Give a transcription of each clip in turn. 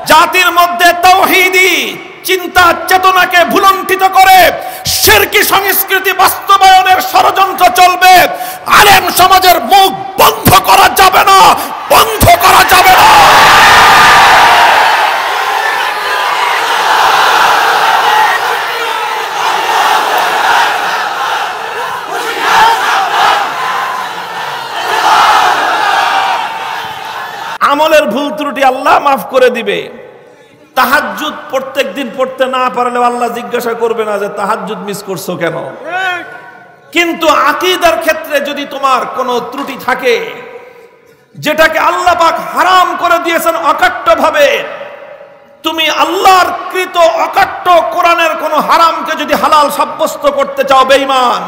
জাতির মধ্যে তাওহীদি চিন্তা চেতনাকে ভুলুণ্ঠিত করে শিরকি সংস্কৃতি বাস্তবায়নের ষড়যন্ত্র চলবে। আলেম সমাজের মুখ বন্ধ করা যাবে না, বন্ধ করা যাবে না। আমলের ভুল ত্রুটি আল্লাহ মাফ করে দিবে। তাহাজ্জুদ প্রত্যেকদিন পড়তে না পারলে আল্লাহ জিজ্ঞাসা করবে না যে তাহাজ্জুদ মিস করছো কেন। কিন্তু আকীদার ক্ষেত্রে যদি তোমার কোনো ত্রুটি থাকে, যেটাকে আল্লাহ পাক হারাম করে দিয়েছেন অকাট্যভাবে, তুমি আল্লাহর কৃত অকাট্য কোরআনের কোনো হারামকে যদি হালাল সাব্যস্ত করতে চাও, বেঈমান।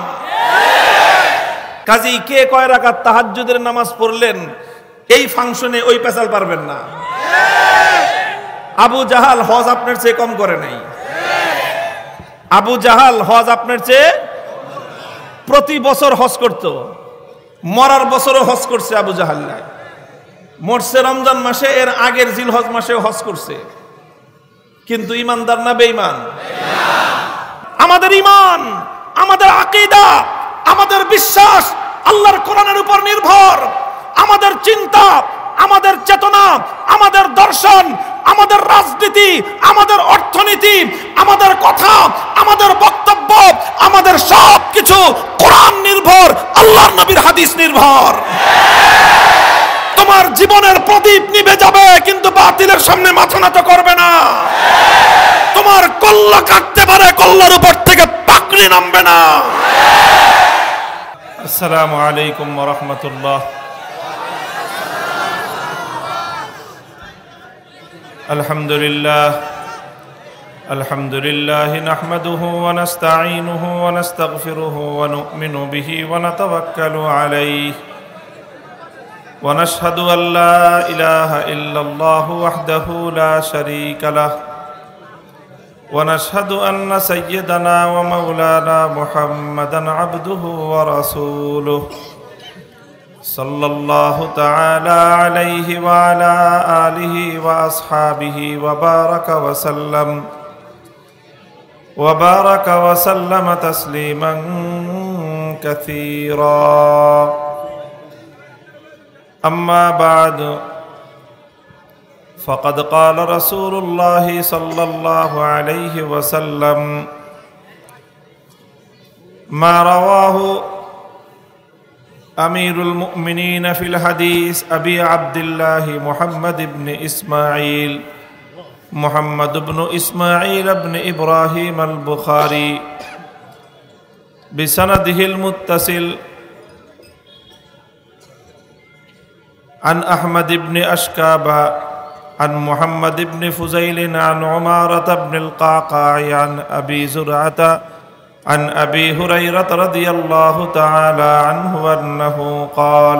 কাজী কে কয় রাকাত তাহাজ্জুদের নামাজ পড়লেন এই ফাংশনে ওই পেশাল পারবেন না। আবু জাহাল হজ আপনার চেয়ে কম করে নাই। আবু জাহাল হজ আপনার চেয়ে প্রতি বছর হজ করত, মরার বছরও হজ করছে। আবু জাহাল মরছে রমজান মাসে, এর আগের জিলহজ মাসেও হজ করছে। কিন্তু ইমানদার না বেঈমান? আমাদের ইমান, আমাদের আকীদা, আমাদের বিশ্বাস আল্লাহর কোরআনের উপর নির্ভর। আমাদের চিন্তা, আমাদের চেতনা, আমাদের দর্শন, আমাদের রাজনীতি, আমাদের অর্থনীতি, আমাদের কথা, আমাদের বক্তব্য, আমাদের সবকিছু কোরআন নির্ভর, আল্লাহর নবীর হাদিস নির্ভর। তোমার জীবনের প্রদীপ নিভে যাবে কিন্তু বাতিলের সামনে মাথা নত করবে না। তোমার কল্লা কাটতে পারে, কল্লার উপর থেকে পাকড়ি নামবে না। আসসালামু আলাইকুম ওয়া রাহমাতুল্লাহ। আলহামদুলিল্লাহ নাহমাদুহু ওয়া নাস্তাঈনুহু ওয়া নাস্তাগফিরুহু ওয়া নু'মিনু বিহি ওয়া নাতাওয়াক্কালু আলাইহি ওয়া নাশহাদু আল লা ইলাহা ইল্লাল্লাহু ওয়াহদাহু লা শারীকা লাহু ওয়া নাশহাদু আন্না সাইয়্যিদানা ওয়া মাওলানা মুহাম্মাদান আবদুহু ওয়া রাসূলুহু সাল্লাল্লাহু তাআলা আলাইহি ওয়া আলা আলিহি ওয়া আসহাবিহি ওয়া বারাকা ওয়া সাল্লামা তাসলিমান কাসীরা। আম্মা বা'দু ফাকাদ ক্বালা রাসূলুল্লাহ সাল্লাল্লাহু আলাইহি ওয়া সাল্লাম মা রাওয়াহু আমিরুল মুমিনিন ফিল হাদিস আবি আব্দুল্লাহ মুহাম্মদ ইবনে ইসমাঈল ইবনে ইব্রাহিম আল বুখারী বিসনাদিহিল মুত্তাসিল আন আহমদ ইবনে আশকাবা আন মুহাম্মদ ইবনে ফুজাইল আন উমারাহ ইবনে আল কাকাই আন আবি যুরআতা عن أبي هريرة رضي الله تعالى عنه أنه قال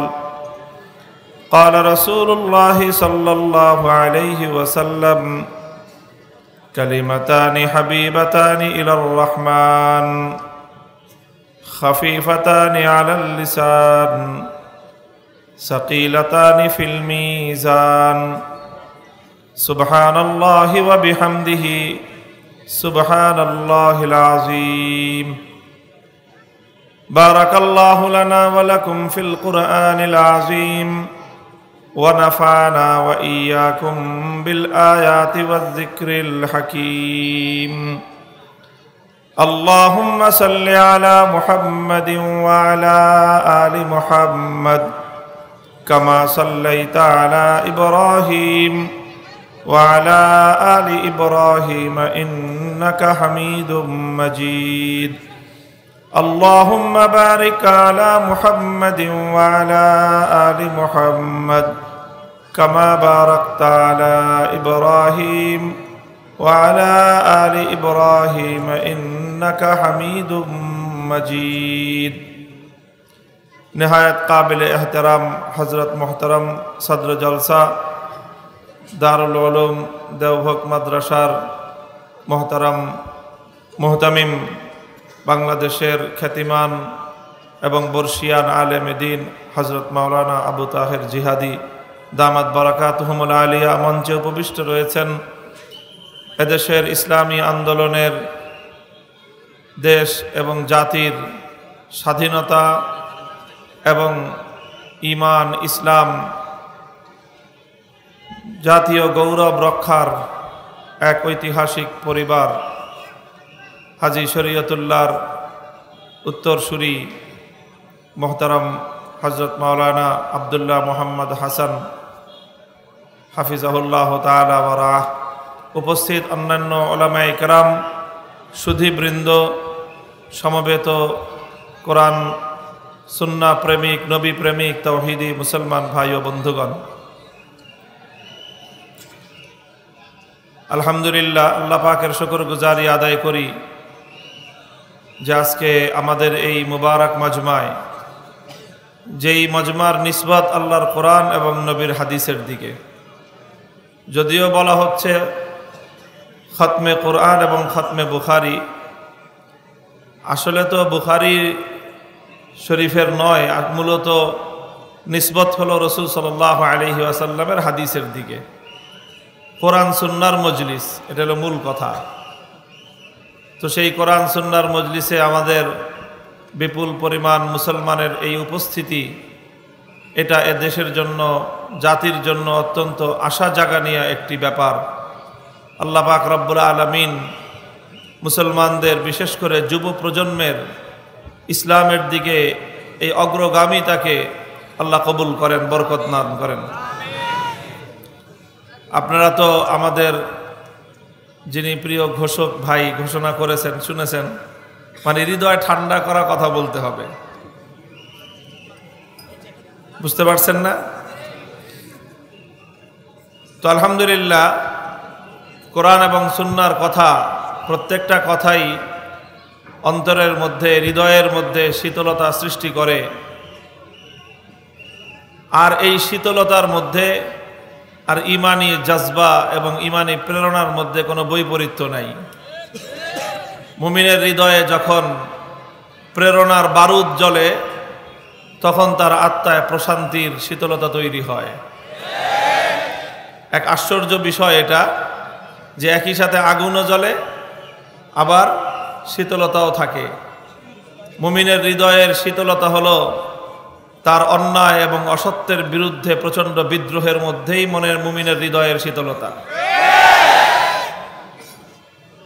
قال رسول الله صلى الله عليه وسلم كلمتان حبيبتان إلى الرحمن خفيفتان على اللسان ثقيلتان في الميزان سبحان الله وبحمده سبحان الله العظيم بارك الله لنا ولكم في القرآن العظيم ونفعنا وإياكم بالآيات والذكر الحكيم اللهم صل على محمد وعلى آل محمد كما صليت على إبراهيم وعلى آل إبراهيم إنك حميد مجيد اللهم بارك على محمد وعلى آل محمد كما باركت على إبراهيم وعلى آل إبراهيم إنك حميد مجيد نهاية قابل احترام حضرت محترم صدر جلسہ দারুল উলুম দেওভোগ মাদ্রাসার মোহতারাম মুহতামিম, বাংলাদেশের খ্যাতিমান এবং বর্ষিয়ান আলেম দ্বীন হযরত মাওলানা আবু তাহের জিহাদি দামাত বারাকাতুহুমুল আলিয়া মঞ্চে উপবিষ্ট রয়েছেন এদেশের ইসলামী আন্দোলনের, দেশ এবং জাতির স্বাধীনতা এবং ঈমান ইসলাম জাতীয় গৌরব রক্ষার এক ঐতিহাসিক পরিবার, হাজী শরীয়তুল্লাহর উত্তরসূরি মোহতারাম হযরত মাওলানা আব্দুল্লাহ মোহাম্মদ হাসান হাফিজাহুল্লাহ তাআলা ওয়া রাহ, উপস্থিত অন্যান্য উলামায়ে কেরাম, সুধীবৃন্দ, সমবেত কোরআন সুন্নাহ প্রেমিক, নবী প্রেমিক, তাওহীদি মুসলমান ভাই ও বন্ধুগণ, আলহামদুলিল্লাহ, আল্লাহ পাকের শুকরগুজারি আদায় করি যে আজকে আমাদের এই মুবারক মাজমায়, যেই মজমার নিসবত আল্লাহর কোরআন এবং নবীর হাদিসের দিকে, যদিও বলা হচ্ছে খতমে কোরআন এবং খতমে বুখারি, আসলে তো বুখারি শরীফের নয়, আর মূলত নিসবত হলো রাসূল সাল্লাল্লাহু আলাইহি ওয়াসাল্লামের হাদিসের দিকে। কোরআন সুন্নাহর মজলিস, এটা হলো মূল কথা। তো সেই কোরআন সুন্নাহর মজলিসে আমাদের বিপুল পরিমাণ মুসলমানের এই উপস্থিতি, এটা এ দেশের জন্য, জাতির জন্য অত্যন্ত আশা জাগানিয়া একটি ব্যাপার। আল্লাহ পাক রব্বুল আলামিন মুসলমানদের, বিশেষ করে যুব প্রজন্মের ইসলামের দিকে এই অগ্রগামিতাকে আল্লাহ কবুল করেন, বরকত দান করেন। আপনারা তো আমাদের যিনি প্রিয় ঘোষক ভাই ঘোষণা করেছেন, শুনেছেন, মানে হৃদয় ঠান্ডা করা কথা বলতে হবে, বুঝতে পারছেন না? তো আলহামদুলিল্লাহ, কোরআন এবং সুন্নাহর কথা, প্রত্যেকটা কথাই অন্তরের মধ্যে, হৃদয়ের মধ্যে শীতলতা সৃষ্টি করে। আর এই শীতলতার মধ্যে আর ইমানি জজবা এবং ইমানি প্রেরণার মধ্যে কোনো বৈপরীত্য নাই। মুমিনের হৃদয়ে যখন প্রেরণার বারুদ জ্বলে, তখন তার আত্মায় প্রশান্তির শীতলতা তৈরি হয়। এক আশ্চর্য বিষয় এটা, যে একই সাথে আগুনও জ্বলে, আবার শীতলতাও থাকে। মুমিনের হৃদয়ের শীতলতা হলো তার অন্যায় এবং অসত্যের বিরুদ্ধে প্রচণ্ড বিদ্রোহের মধ্যেই মনের মুমিনের হৃদয়ের শীতলতা।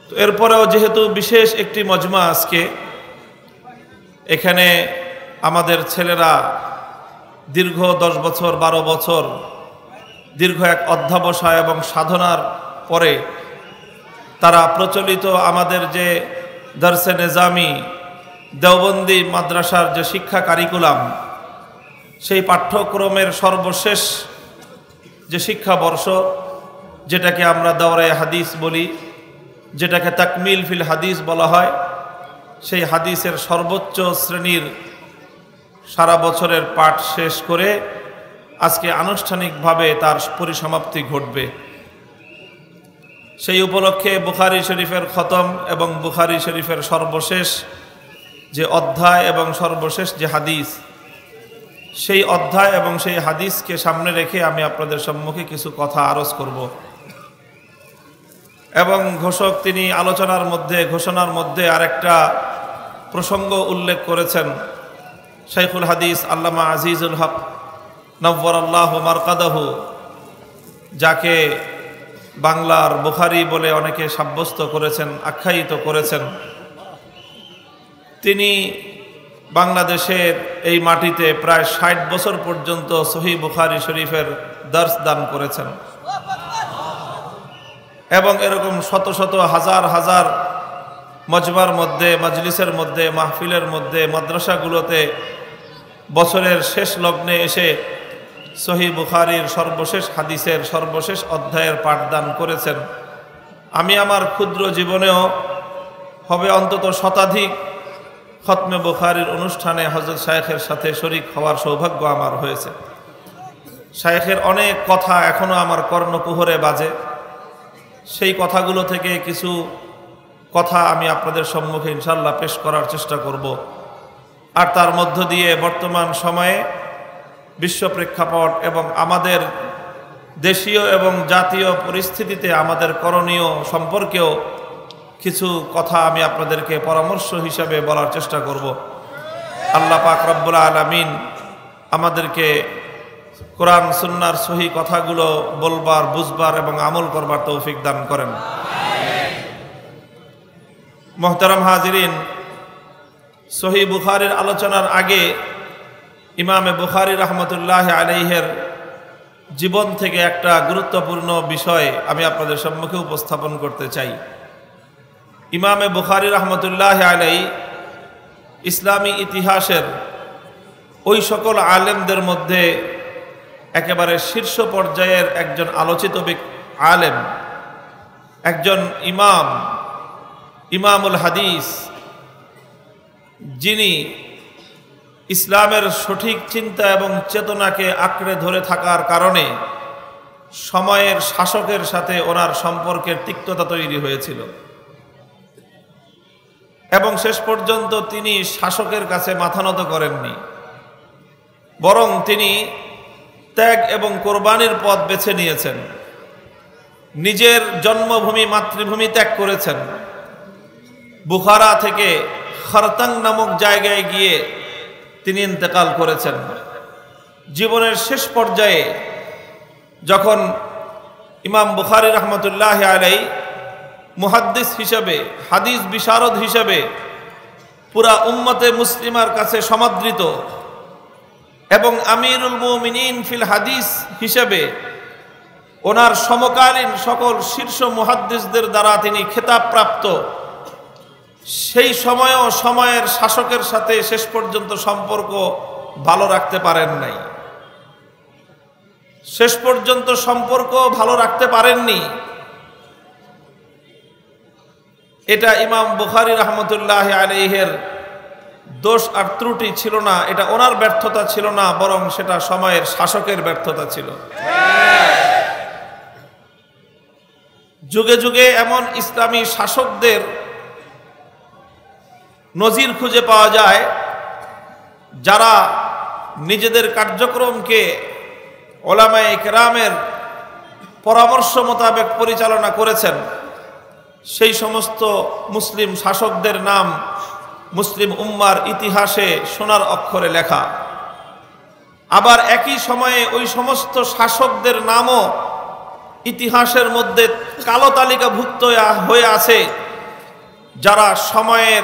তো এরপরেও যেহেতু বিশেষ একটি মজমা আজকে, এখানে আমাদের ছেলেরা দীর্ঘ 10 বছর 12 বছর দীর্ঘ এক অধ্যবসায় এবং সাধনার পরে তারা প্রচলিত আমাদের যে দরসে নিজামি দেওবন্দি মাদ্রাসার যে শিক্ষা কারিকুলাম, সেই পাঠ্যক্রমের সর্বশেষ যে শিক্ষাবর্ষ, যেটাকে আমরা দাওরায়ে হাদিস বলি, যেটাকে তাকমিল ফিল হাদিস বলা হয়, সেই হাদিসের সর্বোচ্চ শ্রেণীর সারা বছরের পাঠ শেষ করে আজকে আনুষ্ঠানিকভাবে তার পরিসমাপ্তি ঘটবে। সেই উপলক্ষে বুখারী শরীফের খতম এবং বুখারী শরীফের সর্বশেষ যে অধ্যায় এবং সর্বশেষ যে হাদিস, সেই অধ্যায় এবং সেই হাদিসকে সামনে রেখে আমি আপনাদের সম্মুখে কিছু কথা আরজ করব। এবং ঘোষক তিনি আলোচনার মধ্যে, ঘোষণার মধ্যে আরেকটা প্রসঙ্গ উল্লেখ করেছেন। শাইখুল হাদিস আল্লামা আজিজুল হক নওয়ারাল্লাহু মারকাদাহু, যাকে বাংলার বুখারী বলে অনেকে সাব্যস্ত করেছেন, আখ্যায়িত করেছেন, তিনি বাংলাদেশের এই মাটিতে প্রায় 60 বছর পর্যন্ত সহিহ বুখারী শরীফের দর্স দান করেছেন। এবং এরকম শত শত হাজার হাজার মজমার মধ্যে, মজলিসের মধ্যে, মাহফিলের মধ্যে, মাদ্রাসাগুলোতে বছরের শেষ লগ্নে এসে সহিহ বুখারীর সর্বশেষ হাদিসের সর্বশেষ অধ্যায়ের পাঠদান করেছেন। আমি আমার ক্ষুদ্র জীবনেও হবে অন্তত শতাধিক খতমে বুখারীর অনুষ্ঠানে হযরত শায়েখের সাথে শরীক হওয়ার সৌভাগ্য আমার হয়েছে। শায়েখের অনেক কথা এখনো আমার কর্ণকুহরে বাজে। সেই কথাগুলো থেকে কিছু কথা আমি আপনাদের সম্মুখে ইনশাআল্লাহ পেশ করার চেষ্টা করব। আর তার মধ্য দিয়ে বর্তমান সময়ে বিশ্ব প্রেক্ষাপট এবং আমাদের দেশীয় এবং জাতীয় পরিস্থিতিতে আমাদের করণীয় সম্পর্কেও কিছু কথা আমি আপনাদেরকে পরামর্শ হিসাবে বলার চেষ্টা করব। আল্লাহ পাক রব্বুল আলামিন আমাদেরকে কোরআন সুন্নাহর সহি কথাগুলো বলবার, বুঝবার এবং আমল করবার তৌফিক দান করেন। মুহতারাম হাজিরিন, সহি বুখারীর আলোচনার আগে ইমামে বুখারী রাহমাতুল্লাহ আলাইহির জীবন থেকে একটা গুরুত্বপূর্ণ বিষয় আমি আপনাদের সম্মুখে উপস্থাপন করতে চাই। ইমামে বুখারী রাহমাতুল্লাহ আলাইহি ইসলামী ইতিহাসের ওই সকল আলেমদের মধ্যে একেবারে শীর্ষ পর্যায়ের একজন আলোচিত আলেম, একজন ইমামুল হাদিস, যিনি ইসলামের সঠিক চিন্তা এবং চেতনাকে আঁকড়ে ধরে থাকার কারণে সময়ের শাসকের সাথে ওনার সম্পর্কের তিক্ততা তৈরি হয়েছিল এবং শেষ পর্যন্ত তিনি শাসকের কাছে মাথা নত করেননি, বরং তিনি ত্যাগ এবং কোরবানির পথ বেছে নিয়েছেন। নিজের জন্মভূমি, মাতৃভূমি ত্যাগ করেছেন। বুখারা থেকে খারতাং নামক জায়গায় গিয়ে তিনি ইন্তেকাল করেছেন। জীবনের শেষ পর্যায়ে যখন ইমাম বুখারী রাহমাতুল্লাহ আলাইহি মুহাদ্দিস হিসেবে, হাদিস বিশারদ হিসেবে পুরা উম্মতে মুসলিমার কাছে সমাদৃত এবং আমিরুল মুমিনিন ফিল হাদিস হিসেবে ওনার সমকালীন সকল শীর্ষ মুহাদ্দিসদের দ্বারা তিনি খেতাব প্রাপ্ত, সেই সময়ও সময়ের শাসকের সাথে শেষ পর্যন্ত সম্পর্ক ভালো রাখতে পারেন নাই। শেষ পর্যন্ত সম্পর্ক ভালো রাখতে পারেননি। এটা ইমাম বুখারী রাহমাতুল্লাহ আলাইহির দোষ আর ত্রুটি ছিল না, এটা ওনার ব্যর্থতা ছিল না, বরং সেটা সময়ের শাসকের ব্যর্থতা ছিল। যুগে যুগে এমন ইসলামী শাসকদের নজির খুঁজে পাওয়া যায় যারা নিজেদের কার্যক্রমকে ওলামায়ে কেরামের পরামর্শ মোতাবেক পরিচালনা করেছেন। সেই সমস্ত মুসলিম শাসকদের নাম মুসলিম উম্মার ইতিহাসে সোনার অক্ষরে লেখা। আবার একই সময়ে ওই সমস্ত শাসকদের নামও ইতিহাসের মধ্যে কালো তালিকাভুক্ত হয়ে আছে যারা সময়ের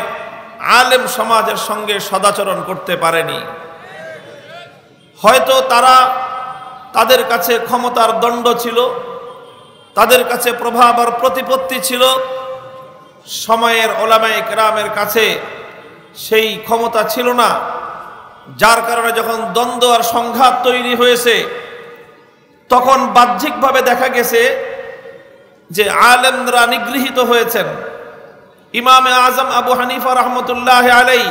আলেম সমাজের সঙ্গে সদাচরণ করতে পারেনি। হয়তো তাদের কাছে ক্ষমতার দণ্ড ছিল, তাদের কাছে প্রভাব আর প্রতিপত্তি ছিল, সময়ের ওলামায়ে কেরামের কাছে সেই ক্ষমতা ছিল না, যার কারণে যখন দ্বন্দ্ব আর সংঘাত তৈরি হয়েছে তখন বাহ্যিকভাবে দেখা গেছে যে আলেমরা নিগৃহীত হয়েছেন। ইমামে আজম আবু হানিফা রাহমাতুল্লাহ আলাইহি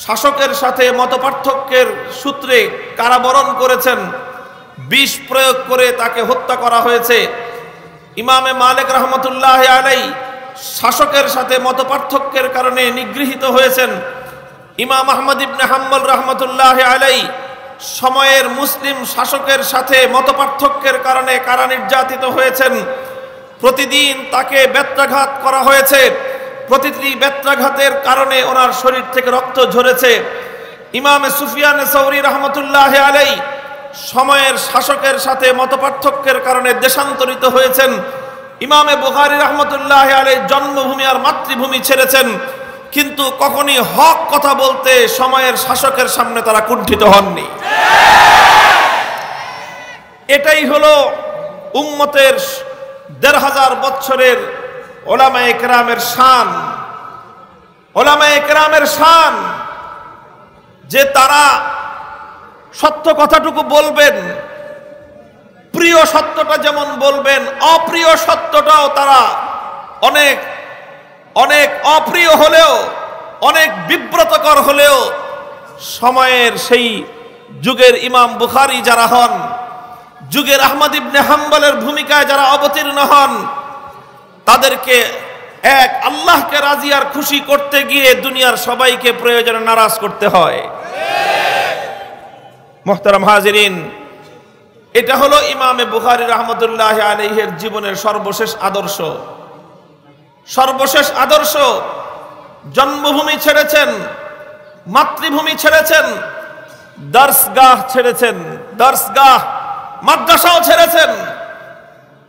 শাসকের সাথে মতপার্থক্যের সূত্রে কারাবরণ করেছেন, বিষ প্রয়োগ করে তাকে হত্যা করা হয়েছে। ইমামে মালিক রাহমাতুল্লাহ আলাইহি শাসকের সাথে মতপার্থক্যের কারণে নিগৃহীত হয়েছেন। ইমাম আহমদ ইবনে হাম্বল রাহমাতুল্লাহ আলাইহি সময়ের মুসলিম শাসকের সাথে মতপার্থক্যের কারণে কারা নির্যাতিত হয়েছেন। প্রতিদিন তাকে বেত্রাঘাত করা হয়েছে, প্রতিটি বেত্রাঘাতের কারণে ওনার শরীর থেকে রক্ত ঝরেছে। ইমামে সুফিয়ান সাওরী রাহমাতুল্লাহ আলাইহি সময়ের শাসকের সাথে মতপার্থক্যের কারণে দেশান্তরিত হয়েছেন। ইমামে বুখারী রাহমাতুল্লাহ আলাইহি জন্মভূমি আর মাতৃভূমি ছেড়েছেন, কিন্তু কখনই হক কথা বলতে সময়ের শাসকের সামনে তারা কুণ্ঠিত হননি। এটাই হলো উম্মতের ১৫০০ বছরের ওলামায়ে কেরামের শান। ওলামায়ে কেরামের শান যে তারা সত্য কথাটুকু বলবেন, প্রিয় সত্যটা যেমন বলবেন, অপ্রিয় সত্যটাও তারা অনেক অনেক অপ্রিয় হলেও, অনেক বিব্রতকর হলেও সময়ের সেই যুগের ইমাম বুখারী যারা হন, যুগের আহমদ ইবনে হাম্বলের ভূমিকায় যারা অবতীর্ণ হন, তাদেরকে এক আল্লাহকে রাজি আর খুশি করতে গিয়ে দুনিয়ার সবাইকে প্রয়োজনে নারাজ করতে হয়। মুহতারাম হাজিরিন, এটা হলো ইমামে বুখারী রাহমাতুল্লাহি আলাইহির জীবনের সর্বশেষ আদর্শ। সর্বশেষ আদর্শ, জন্মভূমি ছেড়েছেন, মাতৃভূমি ছেড়েছেন, দর্শগাহ ছেড়েছেন, দর্শগাহ মাদ্রাসাও ছেড়েছেন।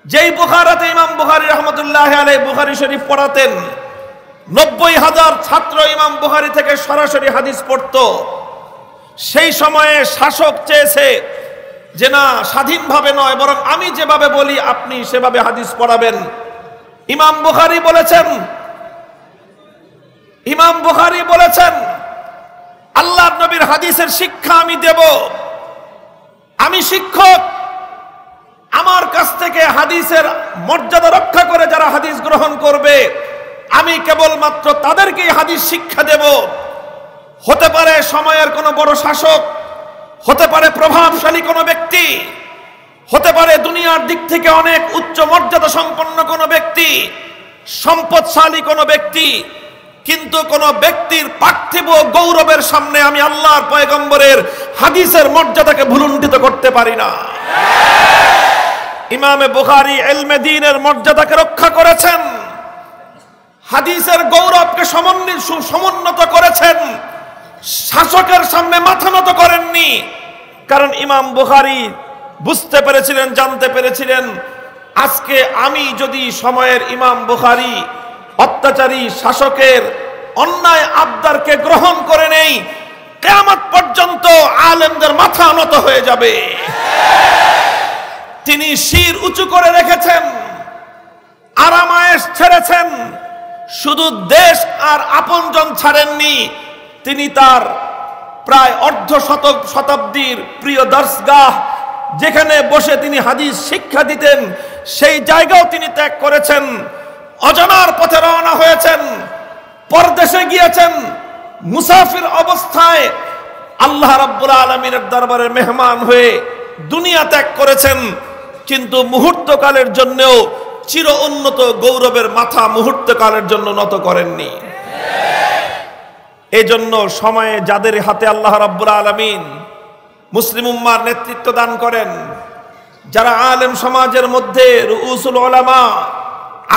যেই বুখারাতে ইমাম বুখারী রাহমাতুল্লাহি আলাইহি বুখারী শরীফ পড়াতেন, 90,000 ছাত্র ইমাম বুখারী থেকে সরাসরি হাদিস পড়তো। সেই সময়ে শাসক চেয়েছে যে না, স্বাধীনভাবে নয়, বরং আমি যেভাবে বলি আপনি সেভাবে হাদিস পড়াবেন। ইমাম বুখারী বলেছেন আল্লাহর নবীর হাদিসের শিক্ষা আমি দেব, আমি শিক্ষক, আমার কাছ থেকে হাদিসের মর্যাদা রক্ষা করে যারা হাদিস গ্রহণ করবে আমি কেবলমাত্র তাদেরকেই হাদিস শিক্ষা দেব। হতে পারে সময়ের কোনো বড় শাসক, হতে পারে প্রভাবশালী কোনো ব্যক্তি, হতে পারে দুনিয়ার দিক থেকে অনেক উচ্চ মর্যাদা সম্পন্ন কোনো ব্যক্তি, সম্পদশালী কোনো ব্যক্তি, কিন্তু কোন ব্যক্তির পার্থিব গৌরবের সামনে আমি আল্লাহর পয়গম্বরের হাদিসের মর্যাদাকে ভুলুণ্ঠিত করতে পারি না। ইমামে বুখারী ইলমে দ্বীনের মর্যাদাকে রক্ষা করেছেন, হাদিসের গৌরবকে সমুন্নত করেছেন, শাসকের সামনে মাথা নত করেননি। কারণ ইমাম বুখারী বুঝতে পেরেছিলেন, জানতে পেরেছিলেন আজকে আমি যদি সময়ের ইমাম বুখারী অত্যাচারী শাসকের অন্যায় আবদারকে গ্রহণ করে নেই, কিয়ামত পর্যন্ত আলেমদের মাথা নত হয়ে যাবে। তিনি শির উঁচু করে রেখেছেন, আরামায়েশ ছেড়েছেন, শুধু দেশ আর আপনজন ছাড়েননি, তিনি তার প্রায় অর্ধ শতাব্দীর প্রিয় দর্শগাহ, যেখানে বসে তিনি হাদিস শিক্ষা দিতেন, সেই জায়গাও তিনি ত্যাগ করেছেন। অজানার পথে রওনা হয়েছেন, পরদেশে গিয়েছেন, মুসাফির অবস্থায় আল্লাহ রাব্বুল আলামিনের দরবারে মেহমান হয়ে দুনিয়া ত্যাগ করেছেন, কিন্তু মুহূর্তকালের জন্যও চির উন্নত গৌরবের মাথা মুহূর্তকালের জন্য নত করেননি। এই জন্য সময়ে যাদের হাতে আল্লাহ রাব্বুল আলামিন মুসলিম উম্মার নেতৃত্ব দান করেন, যারা আলেম সমাজের মধ্যে রুউসুল উলামা,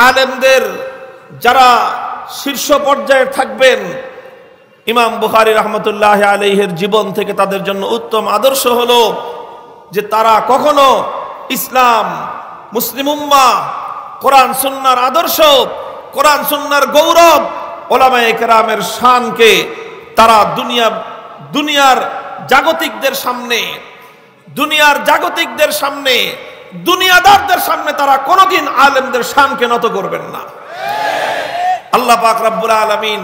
আলেমদের যারা শীর্ষ পর্যায়ে থাকবেন, ইমাম বুখারী রাহমাতুল্লাহি আলাইহির জীবন থেকে তাদের জন্য উত্তম আদর্শ হলো যে তারা কখনো ইসলাম, মুসলিম উম্মাহ, কোরআন সুন্নাহর আদর্শ, কোরআন সুন্নাহর গৌরব, উলামায়ে কেরামের শানকে তারা দুনিয়ার জাগতিকদের সামনে, দুনিয়াদারদের সামনে তারা কোনোদিন আলেমদের শানকে নত করবেন না। আল্লাহ পাক রব্বুল আলামিন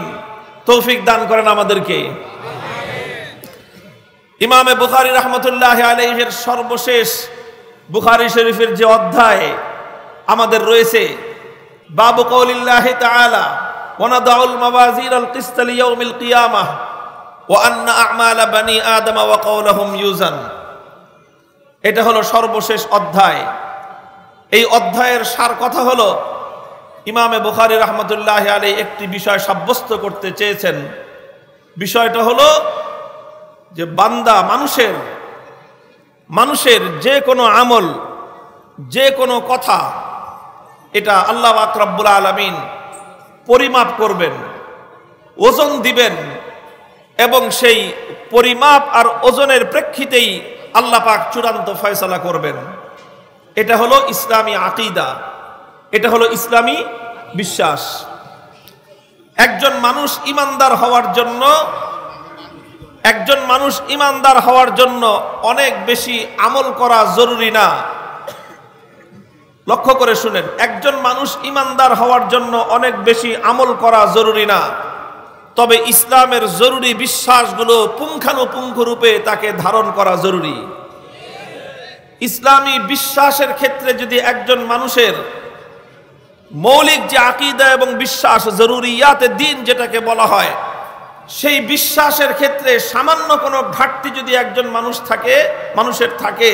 তৌফিক দান করেন আমাদেরকে। ইমামে বুখারী রাহমাতুল্লাহি আলাইহির সর্বশেষ বুখারী শরীফের যে অধ্যায় আমাদের রয়েছে, বাবু কওলিল্লাহি তাআলা ওয়া নাদাউল মাওয়াজিনাল কিসতা লিয়াউমিল কিয়ামাহ ওয়া আন্না আ'মালা বানি আদম ওয়া কওলুহুম ইউজান। এটা হলো সর্বশেষ অধ্যায়। এই অধ্যায়ের সার কথা হলো ইমামে বুখারী রাহমাতুল্লাহি আলাইহি একটি বিষয় সাব্যস্ত করতে চেয়েছেন। বিষয়টা হলো যে বান্দা, মানুষের যে কোনো আমল, যে কোনো কথা, এটা আল্লাহ পাক রব্বুল আলামিন পরিমাপ করবেন, ওজন দিবেন, এবং সেই পরিমাপ আর ওজনের প্রেক্ষিতেই আল্লাহ পাক চূড়ান্ত ফয়সালা করবেন। এটা হলো ইসলামী আকীদা, এটা হলো ইসলামী বিশ্বাস। একজন মানুষ ইমানদার হওয়ার জন্য অনেক বেশি আমল করা জরুরি না। লক্ষ্য করে শুনেন, একজন মানুষ ইমানদার হওয়ার জন্য অনেক বেশি আমল করা জরুরি না, তবে ইসলামের জরুরি বিশ্বাসগুলো পুঙ্খানুপুঙ্খ রূপে তাকে ধারণ করা জরুরি। ইসলামী বিশ্বাসের ক্ষেত্রে যদি একজন মানুষের মৌলিক যে আকীদা এবং বিশ্বাস, জরুরিয়াতে দ্বীন যেটাকে বলা হয়, সেই বিশ্বাসের ক্ষেত্রে সামান্য কোনো ঘাটতি যদি একজন মানুষের থাকে,